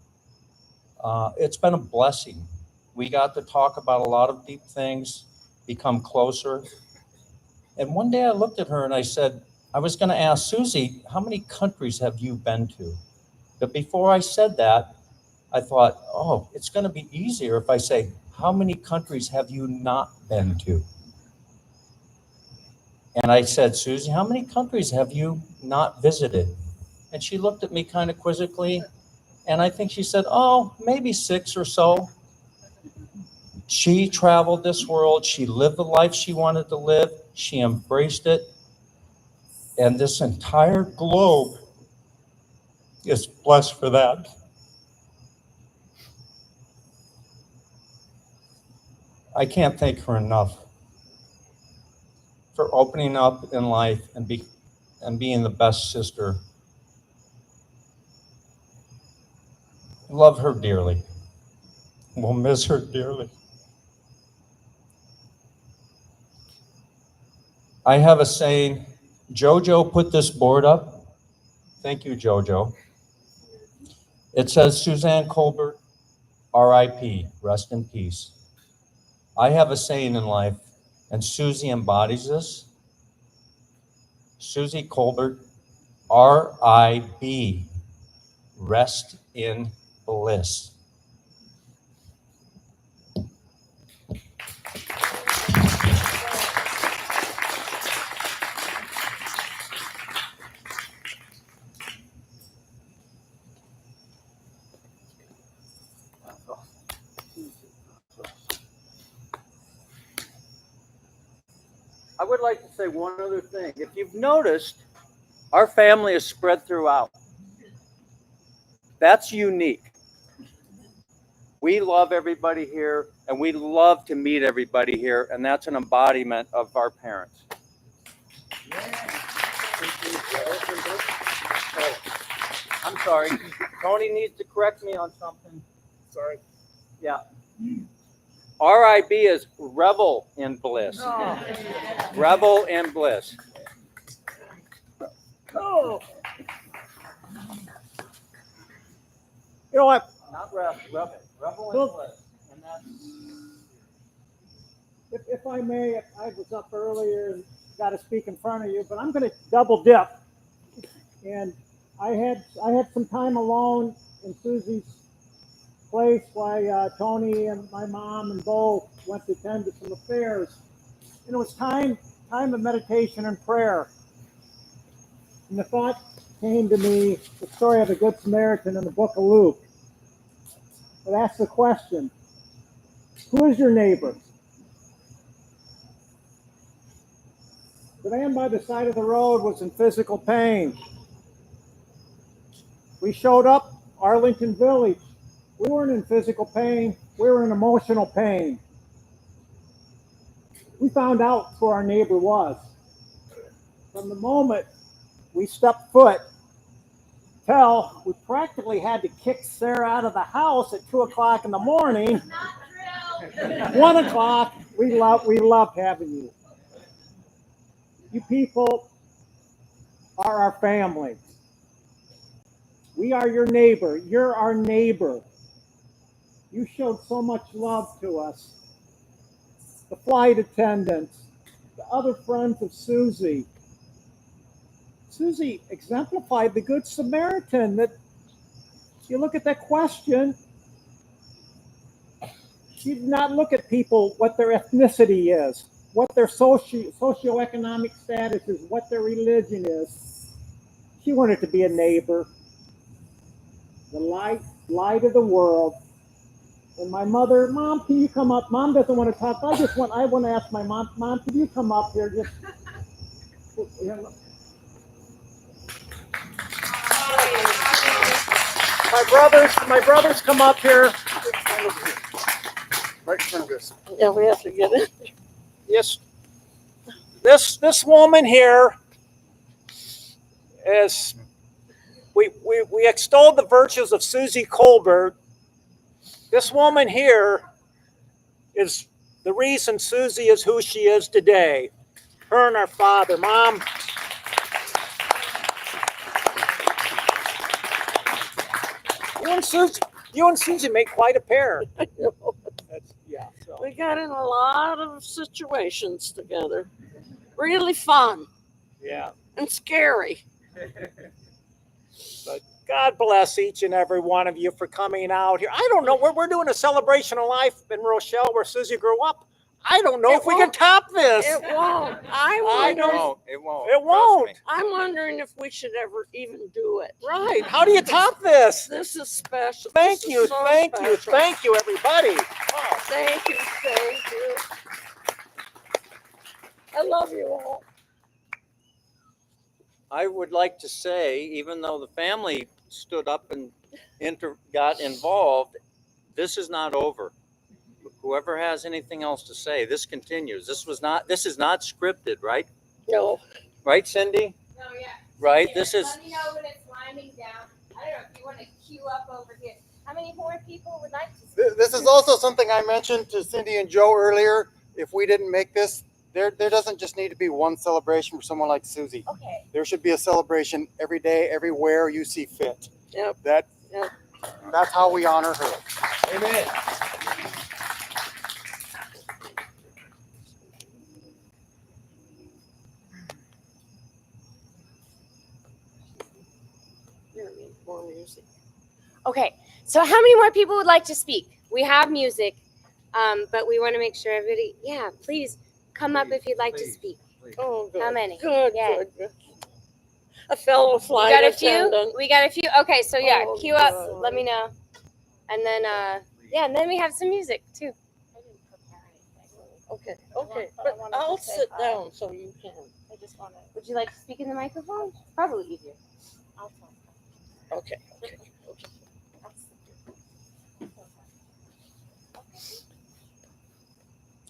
It's been a blessing. We got to talk about a lot of deep things, become closer. And one day I looked at her and I said, I was going to ask Suzie, how many countries have you been to? But before I said that, I thought, oh, it's going to be easier if I say, how many countries have you not been to? And I said, Suzie, how many countries have you not visited? And she looked at me kind of quizzically, and I think she said, oh, maybe 6 or so. She traveled this world. She lived the life she wanted to live. She embraced it. And this entire globe is blessed for that. I can't thank her enough for opening up in life and being the best sister. Love her dearly. We'll miss her dearly. I have a saying. Jojo put this board up. Thank you, Jojo. It says, Suzanne Colbert, R.I.P., rest in peace. I have a saying in life, and Suzie embodies this. Suzie Colbert, R.I.B., rest in bliss. I would like to say one other thing. If you've noticed, our family is spread throughout. That's unique. We love everybody here, and we love to meet everybody here, and that's an embodiment of our parents. Oh, I'm sorry. Tony needs to correct me on something. Sorry. Yeah. RIB is revel in bliss. Oh. Revel in bliss. Oh. You know what? Not revel, revel in Look. bliss. And that's... If I may, I was up earlier and got to speak in front of you, but I'm going to double dip. And I had some time alone in Suzie's place while Tony and my mom and Bo went to attend to some affairs. And it was time of meditation and prayer. And the thought came to me, the story of the Good Samaritan in the book of Luke. It asks the question, who is your neighbor? The man by the side of the road was in physical pain. We showed up, Arlington Village. We weren't in physical pain, we were in emotional pain. We found out who our neighbor was. From the moment we stepped foot tell, we practically had to kick Sarah out of the house at 2 o'clock in the morning. 1 o'clock, we love having you. You people are our family. We are your neighbor. You're our neighbor. You showed so much love to us. The flight attendants, the other friends of Suzie. Suzie exemplified the Good Samaritan. That you look at that question, she did not look at people, what their ethnicity is, what their socioeconomic status is, what their religion is. She wanted to be a neighbor, the light of the world. And my mother, Mom, can you come up? Mom doesn't want to talk. I want to ask my mom, Mom, can you come up here? Just. My brothers come up here. Right in front of this. Yeah, we have to get it. Yes. This woman here is, we extolled the virtues of Suzie Colbert. This woman here is the reason Suzie is who she is today. Her and her father. Mom. You and Suzie make quite a pair. Yeah. So. We got in a lot of situations together. Really fun. Yeah. And scary. But God bless each and every one of you for coming out here. I don't know. We're doing a celebration of life in Rochelle where Suzie grew up. I don't know if we can top this. It won't. It won't. I'm wondering if we should ever even do it. Right. How do you top this? This is special. Thank This you. is so Thank you. special. Thank you, everybody. Thank you. Thank you. I love you all. I would like to say, even though the family stood up and got involved, this is not over. Whoever has anything else to say, this continues. This is not scripted, right? No. Right, Cindy? No, yeah. Right? Yeah, This is, let me know when it's winding down. I don't know if you want to queue up over here. How many more people would like to speak? This is also something I mentioned to Cindy and Joe earlier. If we didn't make this, there doesn't just need to be one celebration for someone like Suzie. Okay. There should be a celebration every day, everywhere you see fit. Yep. That's how we honor her. Amen. More music. Okay, so how many more people would like to speak? We have music, but we want to make sure everybody, please come up if you'd like to speak. Oh, good. How many? Good, Yeah. good. A fellow We flight got a few? attendant. We got a few? Okay, so Oh, queue up, good. let me know. And then, and then we have some music too. Okay, but I'll sit down so you can. I just want to. Would you like to speak in the microphone? Probably easier. I'll talk. Okay.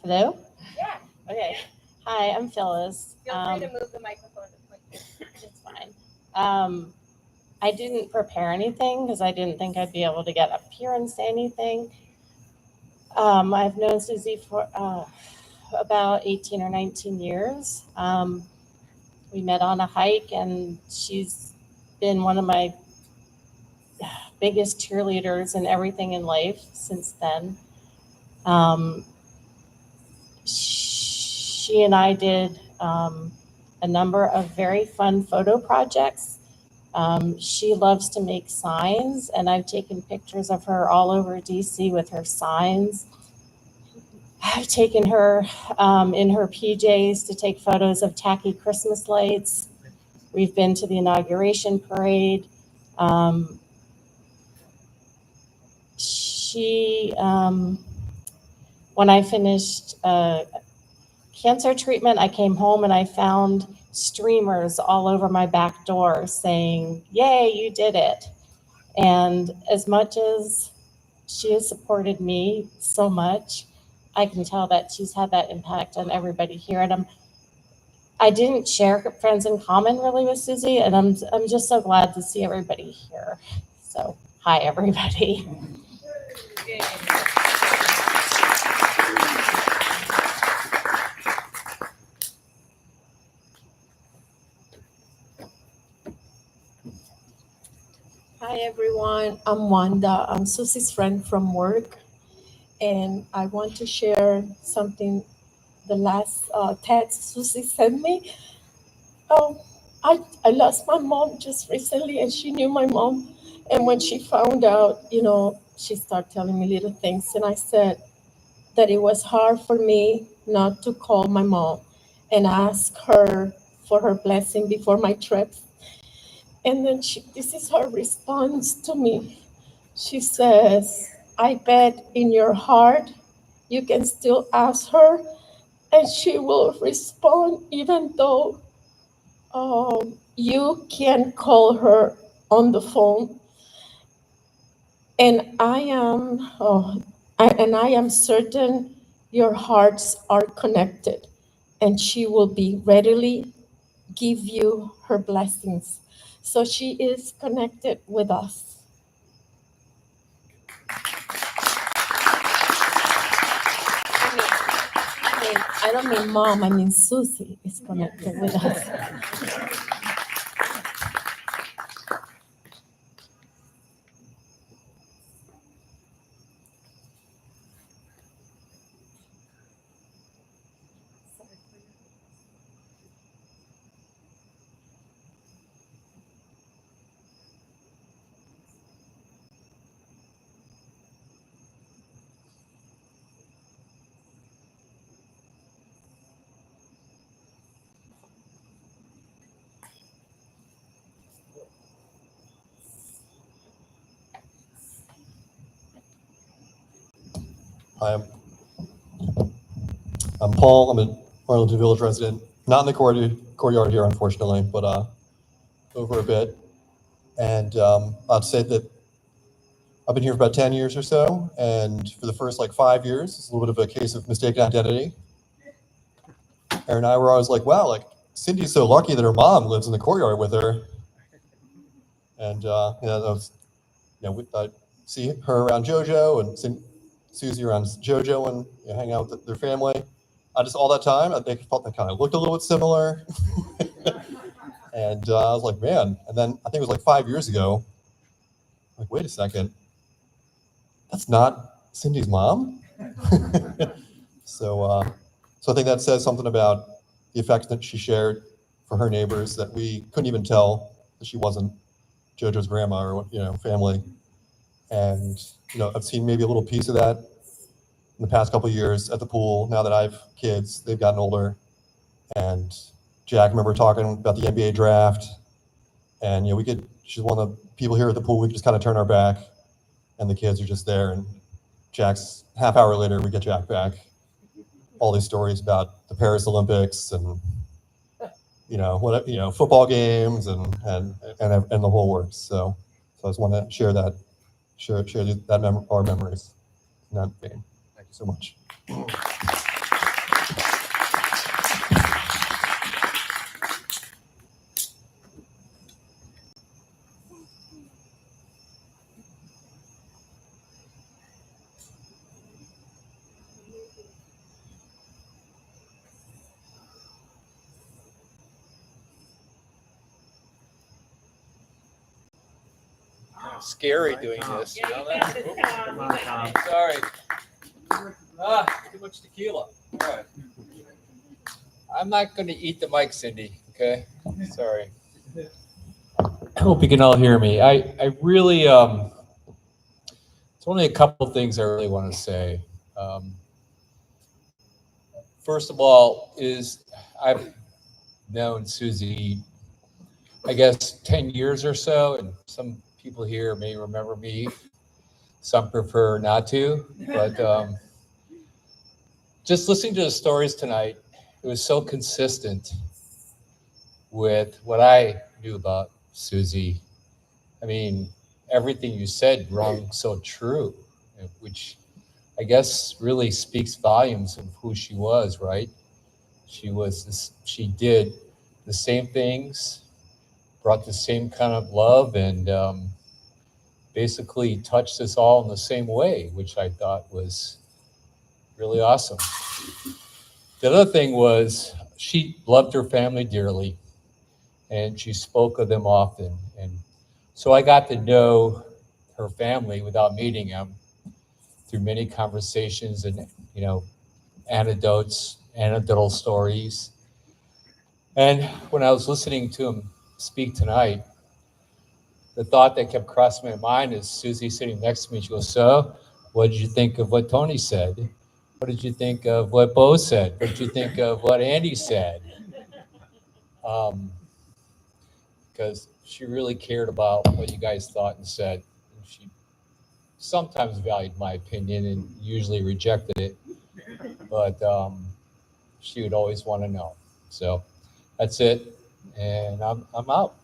Hello? Yeah. Okay. Hi, I'm Phyllis. Feel free to move the microphone. It's fine. I didn't prepare anything because I didn't think I'd be able to get up here and say anything. I've known Suzie for about 18 or 19 years. We met on a hike, and she's been one of my biggest cheerleaders in everything in life since then. She and I did a number of very fun photo projects. She loves to make signs, and I've taken pictures of her all over DC with her signs. I've taken her in her PJs to take photos of tacky Christmas lights. We've been to the inauguration parade. When I finished cancer treatment, I came home and I found streamers all over my back door saying, "Yay, you did it." And as much as she has supported me so much, I can tell that she's had that impact on everybody here. And I didn't share friends in common really with Susie, and I'm just so glad to see everybody here. So hi everybody. Hi everyone, I'm Wanda. I'm Susie's friend from work, and I want to share something. The last text Susie sent me. I lost my mom just recently, and she knew my mom. And when she found out, she started telling me little things, and I said that it was hard for me not to call my mom and ask her for her blessing before my trips. And then this is her response to me. She says, I bet in your heart you can still ask her and she will respond even though you can call her on the phone. And I am certain your hearts are connected and she will be readily give you her blessings. So she is connected with us. I don't mean mom, I mean Susie is connected with us. Hi, I'm Paul. I'm an Arlington Village resident. Not in the courtyard here, unfortunately, but over a bit. And I'd say that I've been here for about 10 years or so. And for the first 5 years, it's a little bit of a case of mistaken identity. Aaron and I were always like, wow, Cindy's so lucky that her mom lives in the courtyard with her. And I'd see her around JoJo and Suzie around JoJo and hang out with their family. All that time, they felt they kind of looked a little bit similar. And I was like, man. And then I think it was 5 years ago. Wait a second. That's not Cindy's mom? So I think that says something about the affection that she shared for her neighbors that we couldn't even tell that she wasn't JoJo's grandma or family. And I've seen maybe a little piece of that in the past couple of years at the pool. Now that I have kids, they've gotten older. And Jack, I remember talking about the NBA draft. And she's one of the people here at the pool. We could just kind of turn our back, and the kids are just there. And Jack's half hour later, we get Jack back. All these stories about the Paris Olympics and football games and the whole works. So I just want to share that, our memories in that vein. Thank you so much. Scary doing this. You know that? Come on, Tom. Sorry. Too much tequila. All right. I'm not going to eat the mic, Cindy. Okay. Sorry. I hope you can all hear me. I really, it's only a couple of things I really want to say. First of all, I've known Suzie, I guess, 10 years or so, and some people here may remember me. Some prefer not to, but just listening to the stories tonight, it was so consistent with what I knew about Suzie. I mean, everything you said rung so true, which I guess really speaks volumes of who she was, right? She did the same things, brought the same kind of love, and basically touched us all in the same way, which I thought was really awesome. The other thing was she loved her family dearly, and she spoke of them often. And so I got to know her family without meeting them through many conversations and, anecdotal stories. And when I was listening to him speak tonight, the thought that kept crossing my mind is Suzie sitting next to me. She goes, "So, what did you think of what Tony said? What did you think of what Bo said? What did you think of what Andy said?" Because she really cared about what you guys thought and said. And she sometimes valued my opinion and usually rejected it, but she would always want to know. So that's it, and I'm out.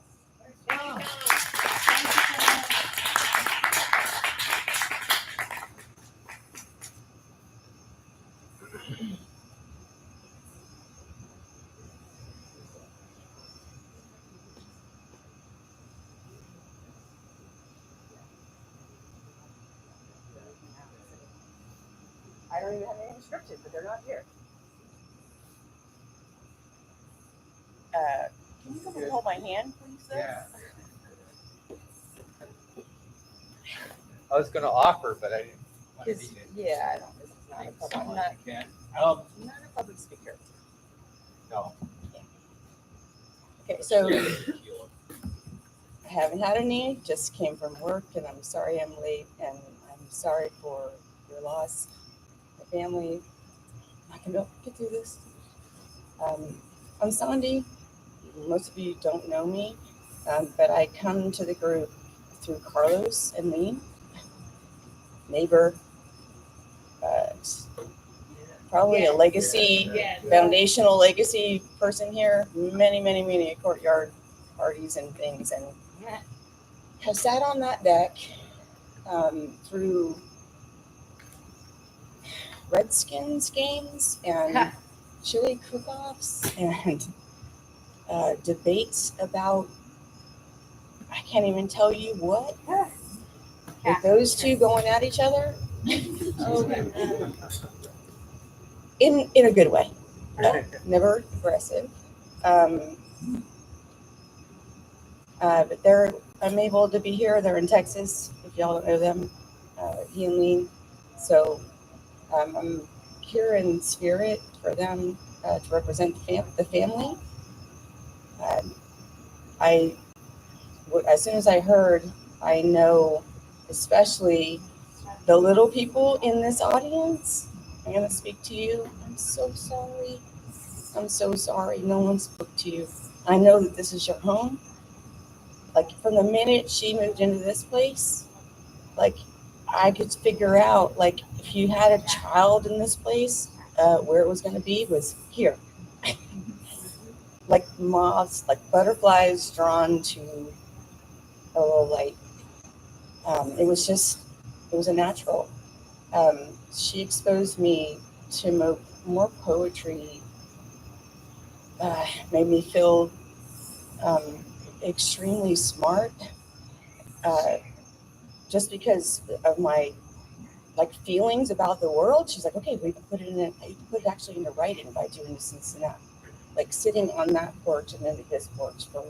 I don't even have anything scripted, but they're not here. Can you come and hold my hand, please, sir? Yeah. I was going to offer, but I didn't want to need it. Yeah, I don't. This is not a public. I'm not, I'm not a public speaker. No. Okay, so I haven't had any. Just came from work, and I'm sorry I'm late, and I'm sorry for your loss. My family. I can get through this. I'm Sandy. Most of you don't know me, but I come to the group through Carlos and me, neighbor, probably a legacy, foundational legacy person here. Many courtyard parties and things, and have sat on that deck through Redskins games and chili cook-offs and debates about, I can't even tell you what, with those two going at each other in a good way, never aggressive. But I'm able to be here. They're in Texas, if y'all don't know them, he and Lee. So I'm here in spirit for them to represent the family. As soon as I heard, I know, especially the little people in this audience, I'm going to speak to you. I'm so sorry. I'm so sorry. No one spoke to you. I know that this is your home. Like, from the minute she moved into this place, like, I could figure out, like, if you had a child in this place, where it was going to be was here. Like moths, like butterflies drawn to a little light. It was a natural. She exposed me to more poetry, made me feel extremely smart, just because of my feelings about the world. She's like, okay, we can put it actually into writing by doing this in Cincinnati. Like sitting on that porch and then this porch for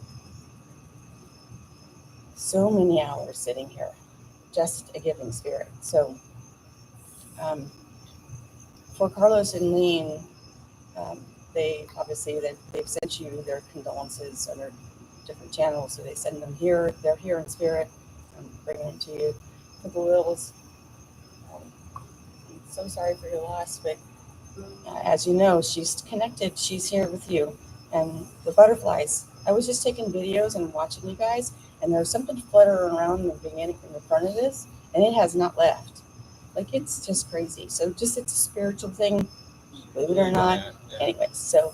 so many hours sitting here, just a giving spirit. So for Carlos and Lean, they've sent you their condolences on their different channels, so they send them here. They're here in spirit. I'm bringing them to you. For the Wills, I'm so sorry for your loss, but as you know, she's connected. She's here with you. And the butterflies, I was just taking videos and watching you guys, and there's something fluttering around in the beginning, in the front of this, and it has not left. Like, it's just crazy. So it's a spiritual thing, believe it or not. Anyway, so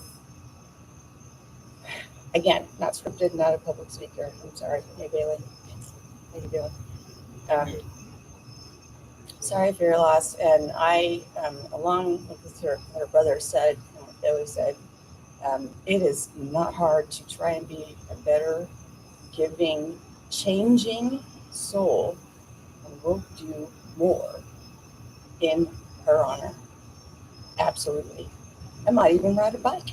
again, not scripted, not a public speaker. I'm sorry. Hey, Bailey. How you doing? Sorry for your loss. And I, along with her brother said, and what Bailey said, It is not hard to try and be a better, giving, changing soul, and we'll do more in her honor. Absolutely. I might even ride a bike.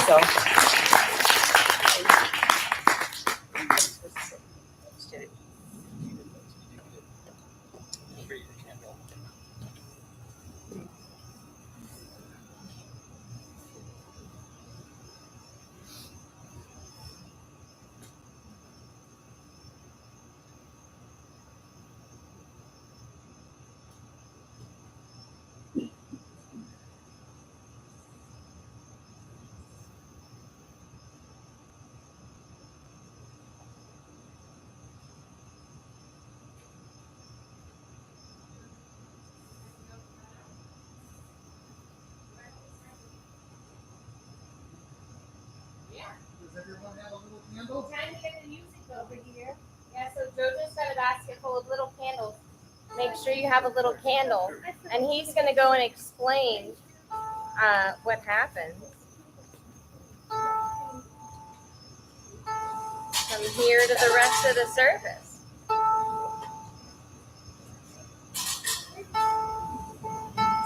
So, Does everyone have a little candle? Time to get the music over here. Yeah, so JoJo's got a basket full of little candles. Make sure you have a little candle. And he's going to go and explain what happens from here to the rest of the service.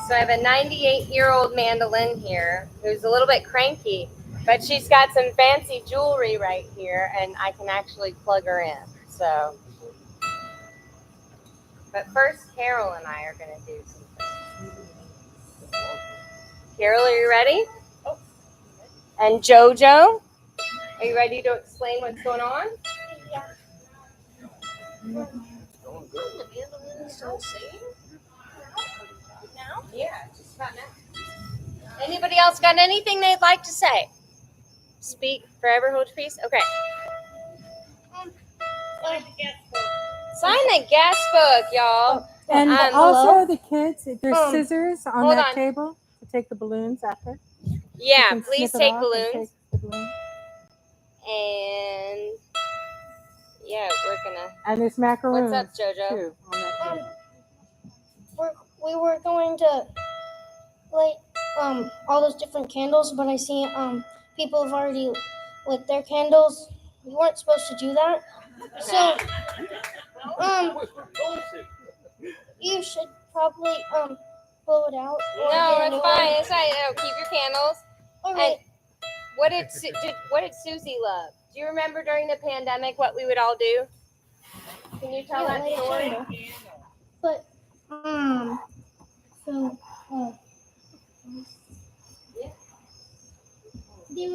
So I have a 98-year-old mandolin here who's a little bit cranky, but she's got some fancy jewelry right here, and I can actually plug her in. So, but first, Carol and I are going to do something. Carol, are you ready? And JoJo, are you ready to explain what's going on? Yeah. The mandolin starts singing? Now? Yeah, just about now. Anybody else got anything they'd like to say? Speak, forever hold your peace. Okay. Sign the guest book, y'all. And also the kids, there's scissors on Hold that on. table to take the balloons after. Yeah, You can please snip it take off and balloons. take the balloon. And yeah, we're gonna. And there's macaroons. What's up, JoJo? Too, on that table. We were going to light all those different candles, but I see people have already lit their candles. We weren't supposed to do that. So you should probably blow it out. No, it's fine. It's fine. No, keep your candles. All right. And what did Suzie love? Do you remember during the pandemic what we would all do? Can you tell that story? But so we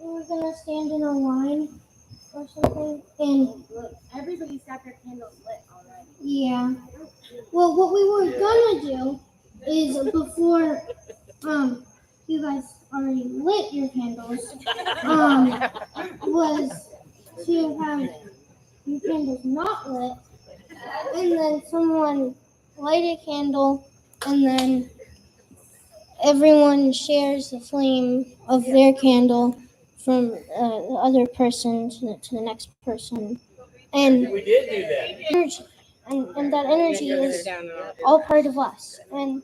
were gonna stand in a line or something, and Everybody's got their candles lit already. yeah. Well, what we were gonna do is before you guys already lit your candles, was to have your candles not lit, and then someone light a candle, and then everyone shares the flame of their candle from the other person to the next person. And We did do that. energy, and that energy is all part of us. And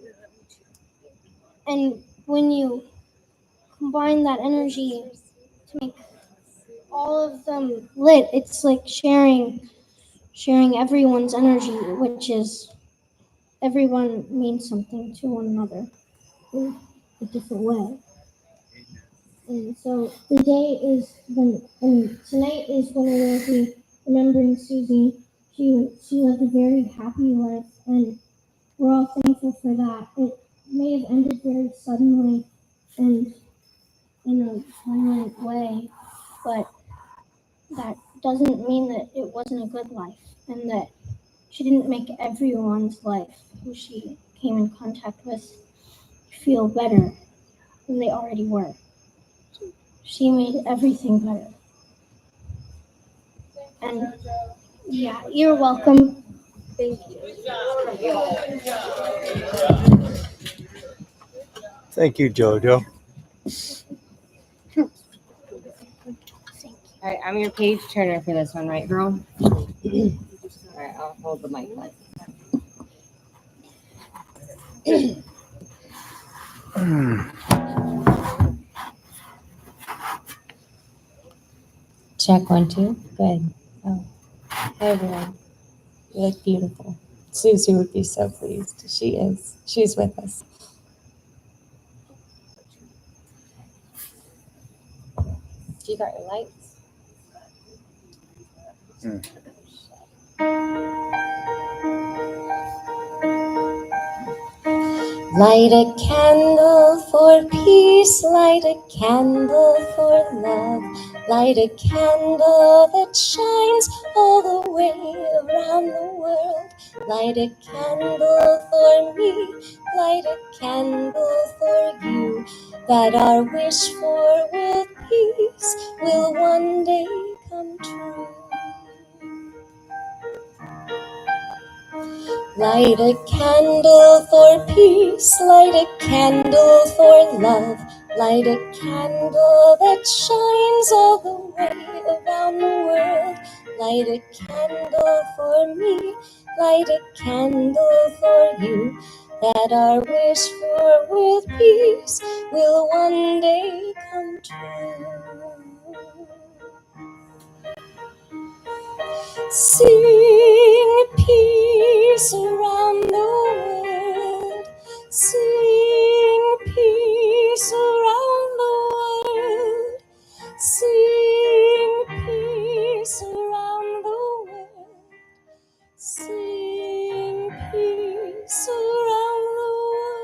when you combine that energy to make all of them lit, it's like sharing everyone's energy, which is everyone means something to one another in a different way. And so the day is and tonight is when we will be remembering Suzie. She lived a very happy life, and we're all thankful for that. It may have ended very suddenly and in a violent way, but that doesn't mean that it wasn't a good life, and that she didn't make everyone's life who she came in contact with feel better than they already were. She made everything better. And yeah, you're welcome. Thank you. Thank you, JoJo. All right, I'm your page turner for this one, right, girl? All right, I'll hold the mic. Check 1, 2. Good. Oh, hi everyone. You look beautiful. Susie would be so pleased. She is. She's with us. You got your lights? Light a candle for peace, light a candle for love, light a candle that shines all the way around the world. Light a candle for me, light a candle for you, that our wish for with peace will one day come true. Light a candle for peace, light a candle for love, light a candle that shines all the way around the world. Light a candle for me, light a candle for you, that our wish for with peace will one day come true. Sing peace around the world. Sing peace around the world. Sing peace around the world. Sing peace around the world.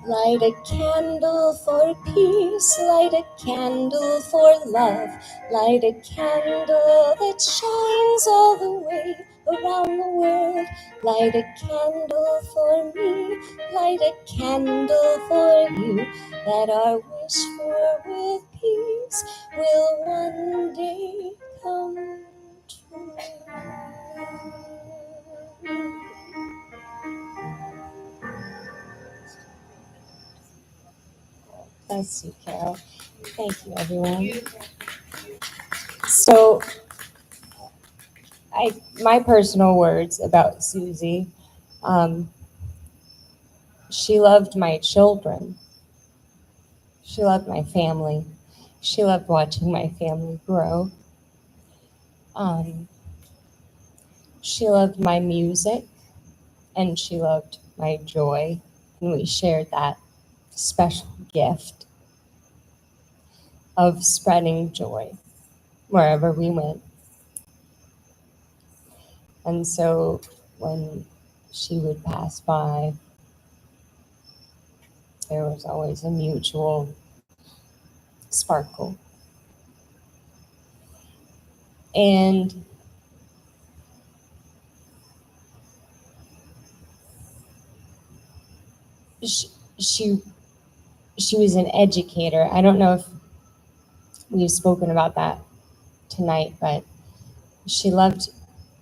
Light a candle for peace, light a candle for love, light a candle that shines all the way around the world. Light a candle for me, light a candle for you, that our wish for with peace will one day come true. Bless you, Carol. Thank you, everyone. So, my personal words about Suzie, she loved my children. She loved my family. She loved watching my family grow. She loved my music, and she loved my joy, and we shared that special gift of spreading joy wherever we went. And so when she would pass by, there was always a mutual sparkle. And she was an educator. I don't know if we've spoken about that tonight, but she loved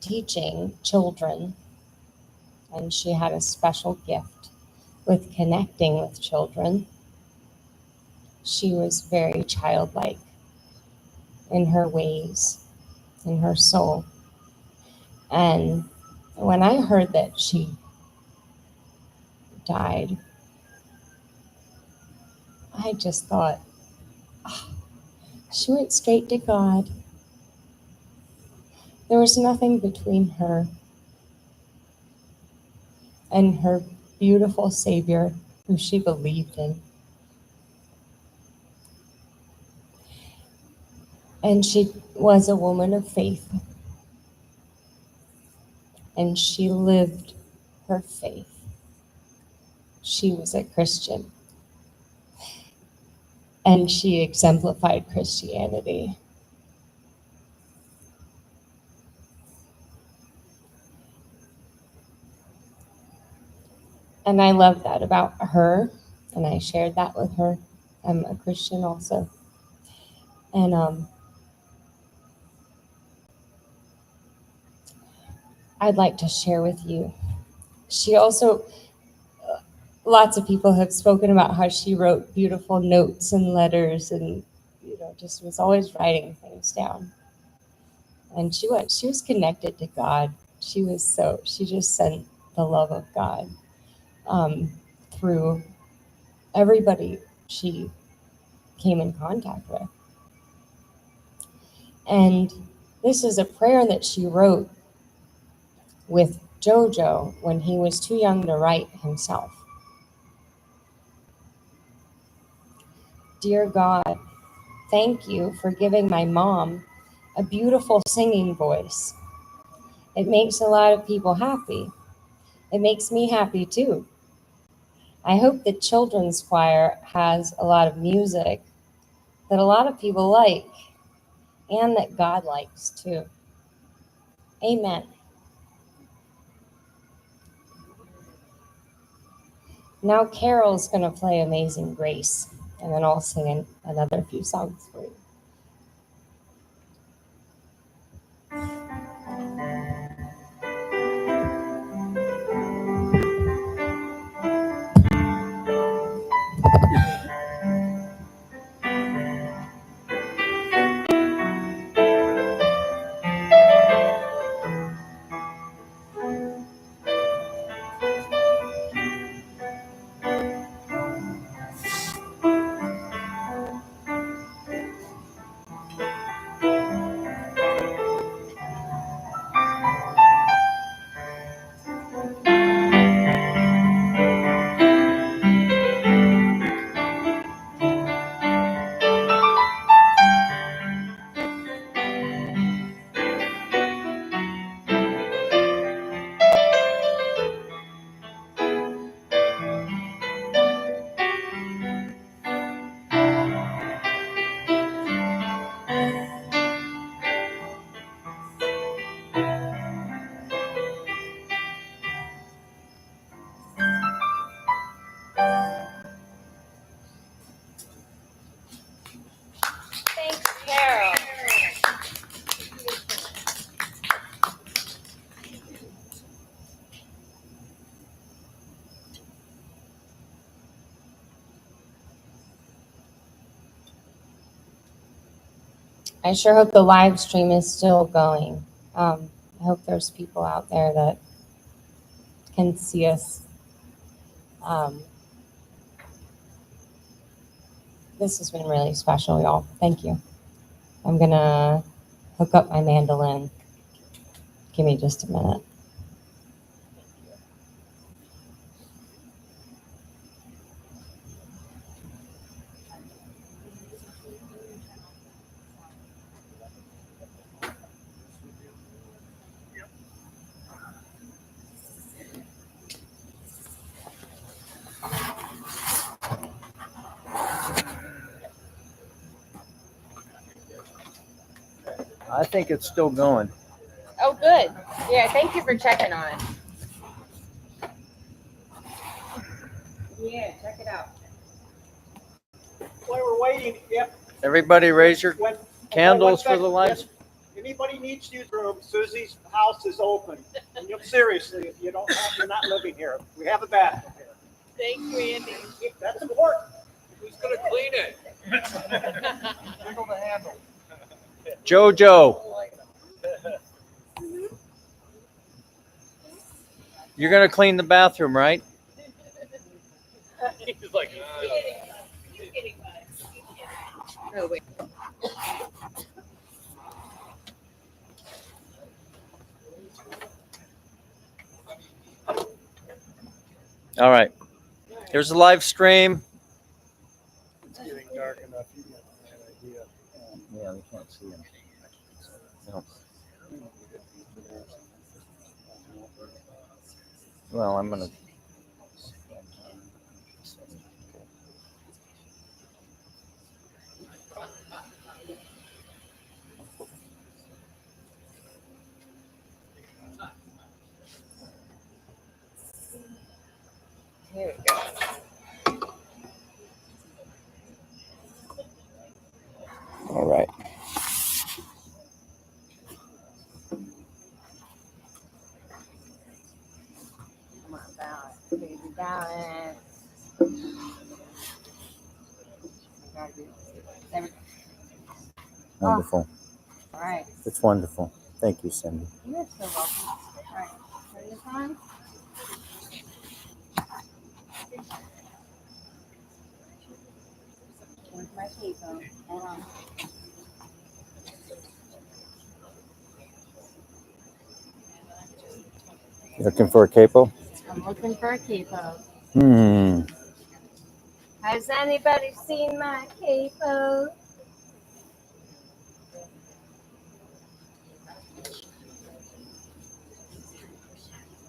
teaching children, and she had a special gift with connecting with children. She was very childlike in her ways, in her soul. And when I heard that she died, I just thought, oh, she went straight to God. There was nothing between her and her beautiful Savior who she believed in. And she was a woman of faith. And she lived her faith. She was a Christian. And she exemplified Christianity. And I love that about her, and I shared that with her. I'm a Christian also. And I'd like to share with you. She also, lots of people have spoken about how she wrote beautiful notes and letters, and just was always writing things down. And she was connected to God. she just sent the love of God through everybody she came in contact with. And this is a prayer that she wrote with Jojo when he was too young to write himself. Dear God, thank you for giving my mom a beautiful singing voice. It makes a lot of people happy. It makes me happy too. I hope the children's choir has a lot of music that a lot of people like and that God likes too. Amen. Now Carol's going to play Amazing Grace, and then I'll sing another few songs for you. Thanks, Carol. I sure hope the live stream is still going. I hope there's people out there that can see us. This has been really special, y'all. Thank you. I'm gonna hook up my mandolin. Give me just a minute. I think it's still going. Oh, good. Yeah, thank you for checking on it. Yeah, check it out. While we're waiting, yep. Everybody raise your candles for the lights. Anybody needs to use the room, Susie's house is open. And seriously, if you're not living here, we have a bathroom here. Thank you, Andy. That's important. Who's gonna clean it? Wiggle the handle. Jojo, you're gonna clean the bathroom, right? He's like, Oh, wait. All right. Here's the live stream. It's getting dark enough. You get an idea. Yeah, we can't see him. No. Well, I'm gonna. Here we go. All right. Come on, balance. Baby, balance. There we go. Wonderful. All right. It's wonderful. Thank you, Cindy. You're so welcome. All right, turn this on. Where's my capo? Hold on. Looking for a capo? I'm looking for a capo. Hmm. Has anybody seen my capo?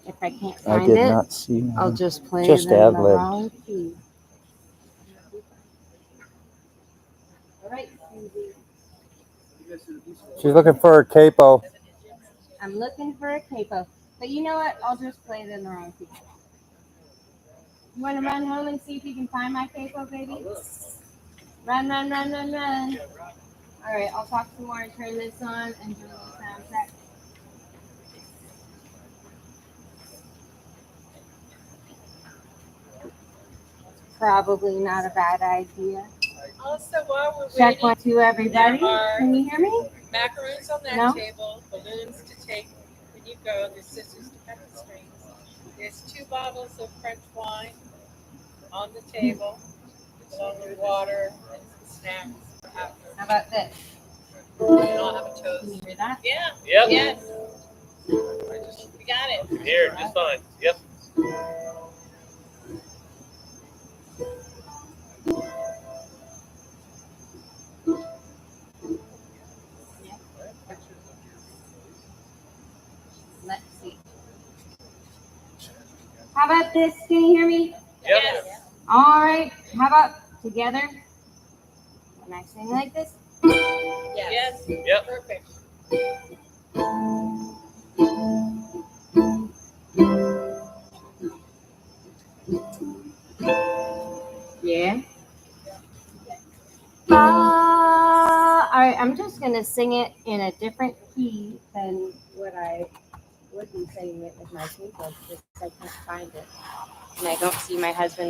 If I can't I find did it, not see I'll mine. just play Just it in ad the lib. wrong key. All right, Suzie. She's looking for a capo. I'm looking for a capo. But you know what? I'll just play it in the wrong key. You want to run home and see if you can find my capo, baby? Run, run, run, run, run. All right, I'll talk some more and turn this on and do a little sound check. Probably not a bad idea. Also, while we're Check waiting, 1, 2, everybody. there are Can you hear me? macaroons on that No? table, balloons to take when you go, there's scissors to cut the strings. There's 2 bottles of French wine on the table, along with water and some snacks after. How about this? You don't have a toast. Can you hear that? Yeah. Yep. Yes. We got it. Here, just fine. Yep. Let's see. How about this? Can you hear me? Yep. All right. How about together? When I sing like this? Yes. Yep. Perfect. Yeah. All right. I'm just gonna sing it in a different key than what I would be singing it with my capo because I can't find it, and I don't see my husband